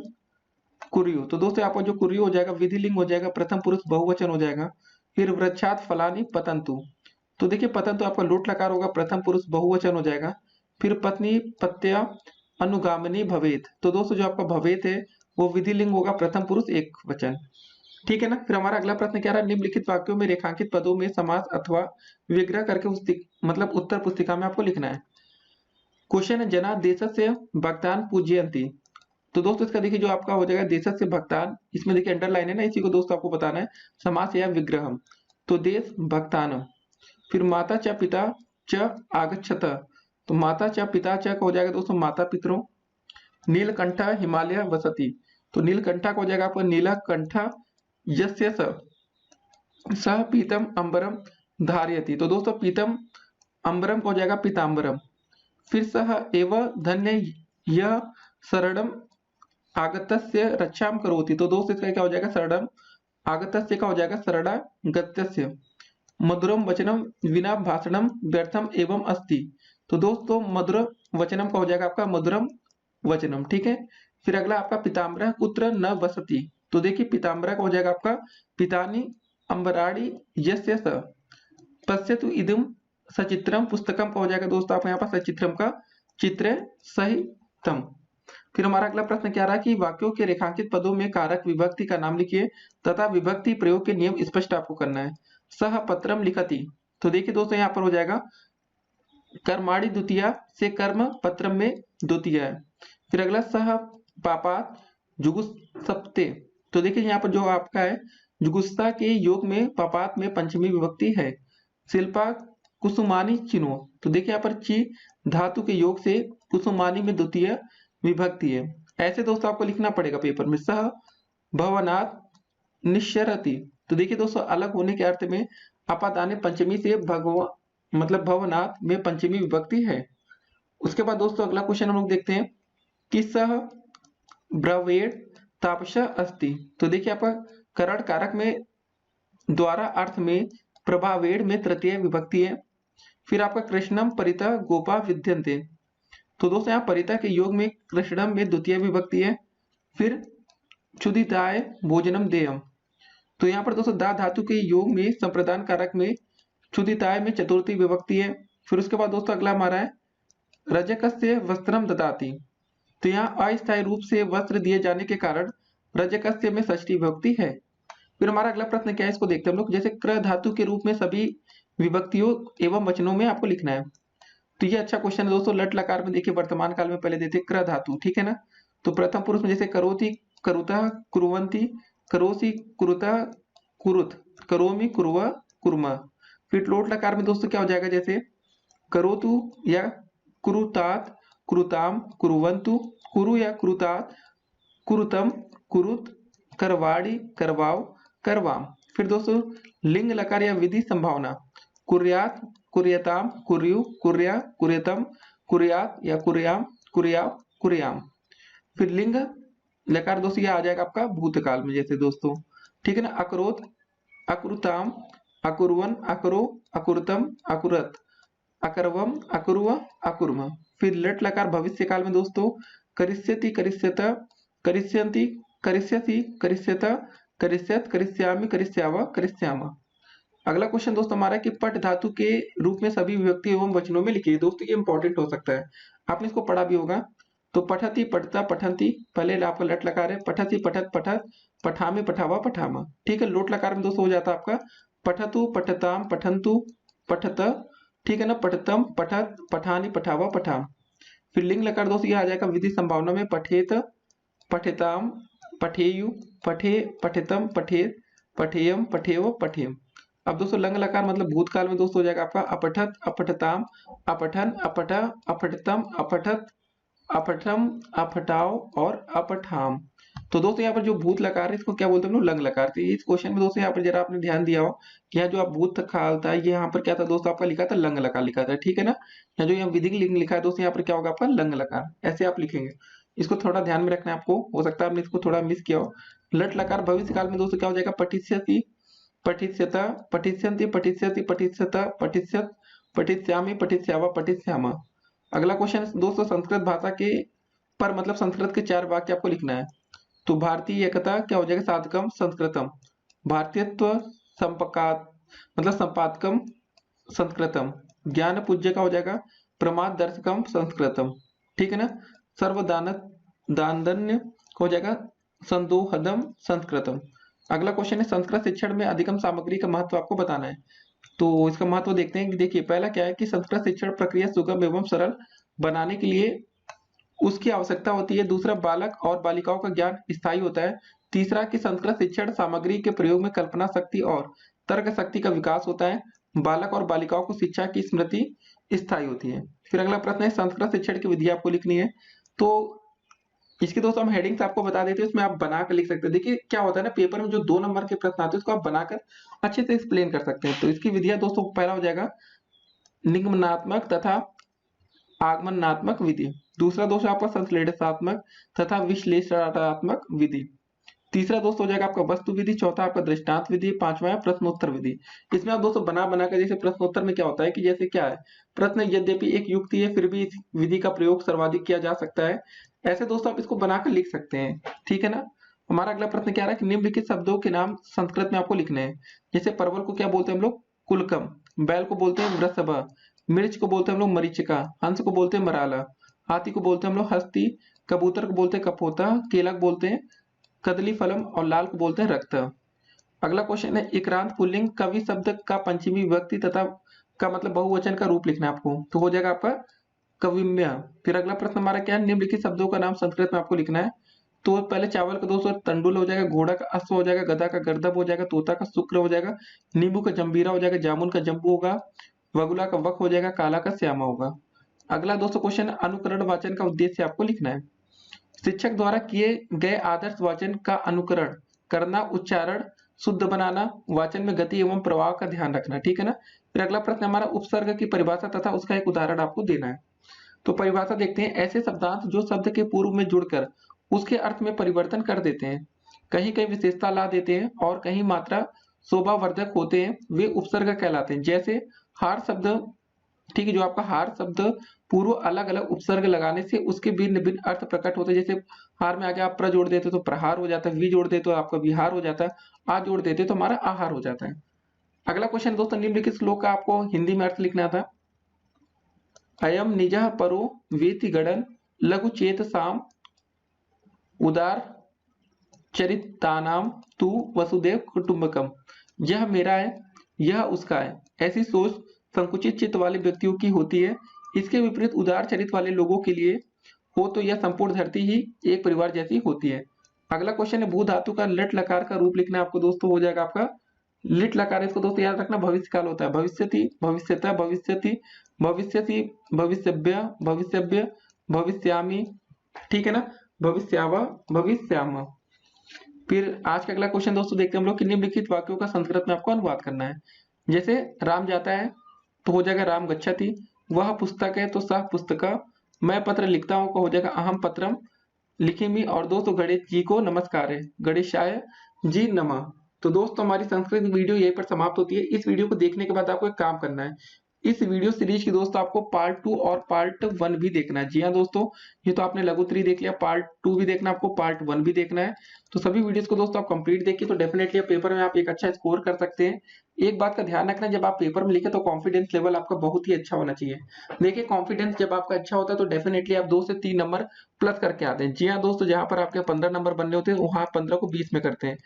कुर्यु, तो दोस्तों आपका जो कुर्यु हो जाएगा विधिलिंग हो जाएगा, प्रथम पुरुष बहुवचन हो जाएगा। फिर वृक्षात फलानी पतंतु, तो देखिए पतंतु आपका लोट लकार होगा प्रथम पुरुष बहुवचन हो जाएगा। फिर पत्नी पत्या अनुगामिनी भवेत, तो दोस्तों जो आपका भवेत है वो विधिलिंग होगा प्रथम पुरुष एक वचन। ठीक है ना। फिर हमारा अगला प्रश्न क्या रहा, निम्नलिखित वाक्यों में रेखांकित पदों में समास अथवा विग्रह करके उस मतलब उत्तर पुस्तिका में आपको लिखना है। क्वेश्चन है जना देशस्य भक्तान पूजयन्ति, तो दोस्तों इसका देखिए जो आपका हो जाएगा देशस्य भक्तान, इसमें देखिए अंडरलाइन है ना, इसी को दोस्तों आपको बताना है समास या विग्रह, तो देश भक्तान। फिर माता च पिता च आगच्छत, तो माता च पिता च का हो जाएगा दोस्तों माता पितरों। नीलकंठ हिमालय वसति, तो नीलकंठा का हो जाएगा आपका नीलकंठ यस्य स पीतम अंबरम धारयति, तो दोस्तों पीतम अंबरम को हो जाएगा पीतांबरम। फिर सह एव धन्य यह शरणम आगतस्य रक्षाम करोति, तो दोस्तों इसका क्या हो जाएगा शरणम आगतस्य का हो जाएगा शरणागतस्य। मधुरम वचनम विना भाषणम व्यर्थम एवं अस्ति, तो दोस्तों मधुर वचनम का हो जाएगा आपका मधुरम वचनम। ठीक है। फिर अगला आपका पीताम्बर कुत्र न वसति, तो देखिए पीताम्बर का हो जाएगा आपका पितानी अंबराड़ी यस्य स पश्यतु इदम सचित्रम पुस्तकम का हो जाएगा दोस्तों आपका यहाँ पर सचित्रम का चित्र सहितम। फिर हमारा अगला प्रश्न क्या रहा कि वाक्यों के रेखांकित पदों में कारक विभक्ति का नाम लिखिए तथा विभक्ति प्रयोग के नियम स्पष्ट आपको करना है। सह पत्रम लिखति, तो देखिए दोस्तों यहाँ पर हो जाएगा कर्माणि द्वितीया से कर्म पत्रम में द्वितीया है। फिर अगला सह पापात जुगुप्सते, तो देखिए यहाँ पर जो आपका है जुगुप्सा के योग में पापात में पंचमी विभक्ति है। शिल्पा कुसुमानी चिनो, तो देखिए यहाँ पर ची धातु के योग से कुसुमानी में द्वितीय विभक्ति है। ऐसे दोस्तों आपको लिखना पड़ेगा पेपर में। सह भवनात् निश्चरति, तो देखिए दोस्तों अलग होने के अर्थ में अपादाने पंचमी से भगव मतलब भवनाथ में पंचमी विभक्ति है। उसके बाद दोस्तों अगला क्वेश्चन हम लोग देखते हैं कि सह ब्रवेड तापस अस्ति, तो देखिए आपका करण कारक में द्वारा अर्थ में प्रभावेड़ में तृतीय विभक्ति है। फिर आपका कृष्णम परिता गोपा विद्यन्ते, तो दोस्तों यहाँ परिता के योग में कृष्णम में द्वितीय विभक्ति है। फिर क्षुदिताय भोजनम देयम, तो यहाँ पर दोस्तों दा धातु के योग में संप्रदान कारक में क्षुदिताय में चतुर्थी विभक्ति है। फिर उसके बाद दोस्तों अगला हमारा है रजकस्य वस्त्रम ददाति, तो यहाँ अस्थायी रूप से वस्त्र दिए जाने के कारण रजकस्य में षष्ठी विभक्ति है। फिर हमारा अगला प्रश्न क्या है इसको देखते हैं हम लोग। जैसे क्र धातु के रूप में सभी विभक्तियों एवं वचनों में आपको लिखना है, तो ये अच्छा क्वेश्चन है दोस्तों। लट लकार में देखिए वर्तमान काल में पहले देते क्र धातु, ठीक है ना। तो प्रथम पुरुष में जैसे करोति करुतः कुर्वन्ति, करोसि कुरुतः कुरुत, करोमि कुर्व कुर्म। फिर लोट लकार में दोस्तों क्या हो जाएगा जैसे करोतु या कुरुतात कुरुताम कुरुवन्तु, कुरु या कुरुतात कुरुतम कुरुत, करवाड़ी करवाओ करवाम। फिर दोस्तों लिंग लकार या विधि संभावना कुर्यात कुर्यताम कुर्यु कुर्या कुर्यतम कुर्यात या कुर्याम कुर्याव कुर्याम। फिर लिंग लकार दोस्तों ये आ जाएगा आपका भूतकाल में जैसे दोस्तों, ठीक है ना। अकरोत अकुरुताम अकुर्वन अकरो अकुरतम अकुरत अकरवम अकुर्व अकुर्म। फिर लट लकार भविष्य काल में दोस्तों करिष्यति करिष्यत करिष्यन्ति करिष्यसि करिष्यत करिष्यत करिष्यामि करिष्याव करिष्याम। अगला क्वेश्चन दोस्तों हमारा कि पट धातु के रूप में सभी विभक्ति एवं वचनों में लिखिए। दोस्तों ये इंपॉर्टेंट हो सकता है, आपने इसको पढ़ा भी होगा। तो पठति पठता पठंती, पहले आपका लट लकार है, पठति पठत पठत पठामे पठावा पठामा, ठीक है। लोट लकार में दोस्तों हो जाता है आपका पठतु पठताम पठंतु पठत, ठीक है ना। पठतम पठत पठानी पठावा पठाम। फिर लिंग लकार दोस्तों ये आ जाएगा विधि संभावना में पठेत पठेताम पठेयु पठे पठितम पठेत पठेयम पठेव पठेम। अब दोस्तों लंग लकार मतलब भूतकाल में दोस्तों हो जाएगा आपका अपठत अपठताम अपठन अपठा अपठतम अपठत अपठम अपठाव और अपठाम। तो दोस्तों यहाँ पर जो भूत लकार है इसको क्या बोलते हैं हम लोग? लंग लकार। तो इस क्वेश्चन में दोस्तों यहाँ पर जरा आपने ध्यान दिया हो कि यहाँ जो आप भूत खाल था ये यहाँ पर क्या था दोस्तों? आपका लिखा था लंग लकार लिखा था, ठीक है ना। यहाँ जो यहाँ विधिक लिंग लिखा है दोस्तों यहाँ पर क्या होगा आपका? लंग लकार, ऐसे आप लिखेंगे। इसको थोड़ा ध्यान में रखना है आपको, हो सकता है आपने इसको थोड़ा मिस किया हो। लट लकार भविष्य काल में दोस्तों क्या हो जाएगा? पठिष्यति, पठिष्यता, पठिष्यन्ति, पठिष्यति, पठिष्यता, पठिष्यत, पठिष्यामि, पठिष्यावा, पठिष्यामा। अगला क्वेश्चन दोस्तों संस्कृत भाषा के पर मतलब संस्कृत के 4 वाक्य आपको लिखना है। तो भारतीय एकता क्या हो जाएगा? साधकम संस्कृतम। भारतीयत्व संपकात मतलब संपादकम संस्कृतम। ज्ञान पूज्य का हो जाएगा? प्रमाद दर्शकम संस्कृतम, ठीक है ना। सर्वदान दानदन्य हो जाएगा? संदोहदम संस्कृतम। अगला क्वेश्चन है संस्कृत शिक्षण में अधिगम सामग्री का महत्व आपको बताना है। तो इसका महत्व देखते हैं कि देखिए पहला क्या है कि संस्कृत शिक्षण प्रक्रिया सुगम एवं सरल बनाने के लिए उसकी आवश्यकता होती है। दूसरा, बालक और बालिकाओं का ज्ञान स्थायी होता है। तीसरा कि संस्कृत शिक्षण सामग्री के प्रयोग में कल्पना शक्ति और तर्क शक्ति का विकास होता है। बालक और बालिकाओं को शिक्षा की स्मृति स्थायी होती है। फिर अगला प्रश्न है संस्कृत शिक्षण की विधि आपको लिखनी है। तो इसके दोस्तों हम हेडिंग्स आपको बता देते हैं, उसमें आप बनाकर लिख सकते हैं। देखिए क्या होता है ना, पेपर में जो 2 नंबर के प्रश्न आते हैं उसको आप बनाकर अच्छे से एक्सप्लेन कर सकते हैं। तो इसकी विधियां दोस्तों पहला हो जाएगा निगमनात्मक तथा आगमनात्मक विधि। दूसरा दोस्त आपका संश्लेषणात्मक तथा विश्लेषणात्मक विधि। तीसरा दोस्त हो जाएगा आपका वस्तु विधि। चौथा आपका दृष्टांत विधि। पांचवा है प्रश्नोत्तर विधि। इसमें आप दोस्तों बना बना कर, जैसे प्रश्नोत्तर में क्या होता है कि जैसे क्या है, प्रश्न यद्यपि एक युक्ति है फिर भी इस विधि का प्रयोग सर्वाधिक किया जा सकता है। ऐसे दोस्तों आप इसको बनाकर लिख सकते हैं, ठीक है ना। हमारा अगला प्रश्न क्या रहा है कि निम्नलिखित शब्दों के नाम संस्कृत में आपको लिखने हैं। जैसे परवल को क्या बोलते हैं हम लोग? कुलकम। बैल को बोलते हैं वृषभ। मिर्च को बोलते हैं हम लोग मरीचिका। हंस को बोलते हैं मराला। हाथी को बोलते हैं हम लोग हस्ती। कबूतर को बोलते हैं कपोता। केला को बोलते हैं कदली फलम और लाल को बोलते हैं रक्त। अगला क्वेश्चन है इक्रांत पुल्लिंग कवि शब्द का पंचमी विभक्ति तथा का मतलब बहुवचन का रूप लिखना है आपको। तो हो जाएगा आपका कविम्य। फिर अगला प्रश्न हमारा क्या है? निम्नलिखित शब्दों का नाम संस्कृत में आपको लिखना है। तो पहले चावल का दोस्तों तंडुल हो जाएगा। घोड़ा का अश्व हो जाएगा। गधा का गर्दभ हो जाएगा। तोता का शुक्र हो जाएगा। नींबू का जंबीरा हो जाएगा। जामुन का जम्बू होगा। बगुला का वक हो जाएगा। काला का श्यामा होगा। अगला दोस्तों क्वेश्चन अनुकरण वाचन का उद्देश्य आपको लिखना है। शिक्षक द्वारा किए गए आदर्श वाचन का अनुकरण करना, उच्चारण शुद्ध बनाना, वाचन में गति एवं प्रवाह का ध्यान रखना, ठीक है ना। फिर अगला प्रश्न हमारा उपसर्ग की परिभाषा तथा उसका एक उदाहरण आपको देना है। तो परिभाषा देखते हैं, ऐसे शब्दांश जो शब्द के पूर्व में जुड़कर उसके अर्थ में परिवर्तन कर देते हैं, कहीं कहीं विशेषता ला देते हैं और कहीं मात्रा शोभावर्धक होते हैं, वे उपसर्ग कहलाते हैं। जैसे हार शब्द, ठीक है, जो आपका हार शब्द पूर्व अलग अलग उपसर्ग लगाने से उसके भिन्न भिन्न अर्थ प्रकट होते हैं। जैसे हार में आगे आप प्र जोड़ देते तो प्रहार हो जाता है, वी जोड़ देते तो आपका विहार हो जाता है, आ जोड़ देते तो हमारा आहार हो जाता है। अगला क्वेश्चन दोस्तों, निम्नलिखित श्लोक का आपको हिंदी में अर्थ लिखना था। अयम निजः परो वेति गणन लघु चेत साम उदार चरितानाम तू वसुदेव कुटुंबकम। यह मेरा है, यह उसका है, ऐसी सोच संकुचित चित्त वाले व्यक्तियों की होती है। इसके विपरीत उदार चरित वाले लोगों के लिए हो तो यह संपूर्ण धरती ही एक परिवार जैसी होती है। अगला क्वेश्चन है भू धातु का लट लकार का रूप लिखना है आपको दोस्तों। हो जाएगा आपका लिट लकार, इसको दोस्तों याद रखना भविष्य काल होता है। भविष्यति, भविष्यता, भविष्यति, भविष्यति, भविष्यव्य, भविष्यव्य, भविष्यामि, ठीक है ना, भविष्यावा, भविष्याम। फिर आज का अगला क्वेश्चन दोस्तों देखते हैं हम लोग कि निम्नलिखित वाक्यों का संस्कृत में आपको अनुवाद करना है। जैसे राम जाता है तो हो जाएगा राम गच्छति। वह पुस्तक है तो सह पुस्तक। मैं पत्र लिखता हूँ को हो जाएगा अहम पत्रम लिखिमी। और दोस्तों गणेश जी को नमस्कार है, गणेशाय जी नमः। तो दोस्तों हमारी संस्कृत वीडियो यहीं पर समाप्त होती है। इस वीडियो को देखने के बाद आपको एक काम करना है, इस वीडियो सीरीज की दोस्तों आपको पार्ट 2 और पार्ट 1 भी देखना है। जी हाँ दोस्तों, ये तो आपने लघु 3 देख लिया, पार्ट 2 भी देखना, आपको पार्ट 1 भी देखना है। तो सभी वीडियोस को दोस्तों आप कंप्लीट देखिए तो डेफिनेटली पेपर में आप एक अच्छा स्कोर कर सकते हैं। एक बात का ध्यान रखना, जब आप पेपर में लिखे तो कॉन्फिडेंस लेवल आपका बहुत ही अच्छा होना चाहिए। देखिए कॉन्फिडेंस जब आपका अच्छा होता है तो डेफिनेटली आप 2 से 3 नंबर प्लस करके आते हैं। जी हाँ दोस्तों, जहां पर आपके 15 नंबर बनने होते हैं वहां 15 को 20 में करते हैं।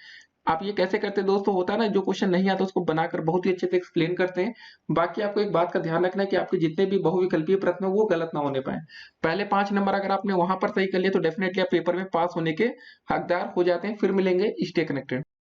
आप ये कैसे करते हैं दोस्तों? होता है ना, जो क्वेश्चन नहीं आता उसको बनाकर बहुत ही अच्छे से एक्सप्लेन करते हैं। बाकी आपको एक बात का ध्यान रखना है कि आपके जितने भी बहुविकल्पीय प्रश्न हो वो गलत ना होने पाए। पहले 5 नंबर अगर आपने वहां पर सही कर लिया तो डेफिनेटली आप पेपर में पास होने के हकदार हो जाते हैं। फिर मिलेंगे, स्टे कनेक्टेड।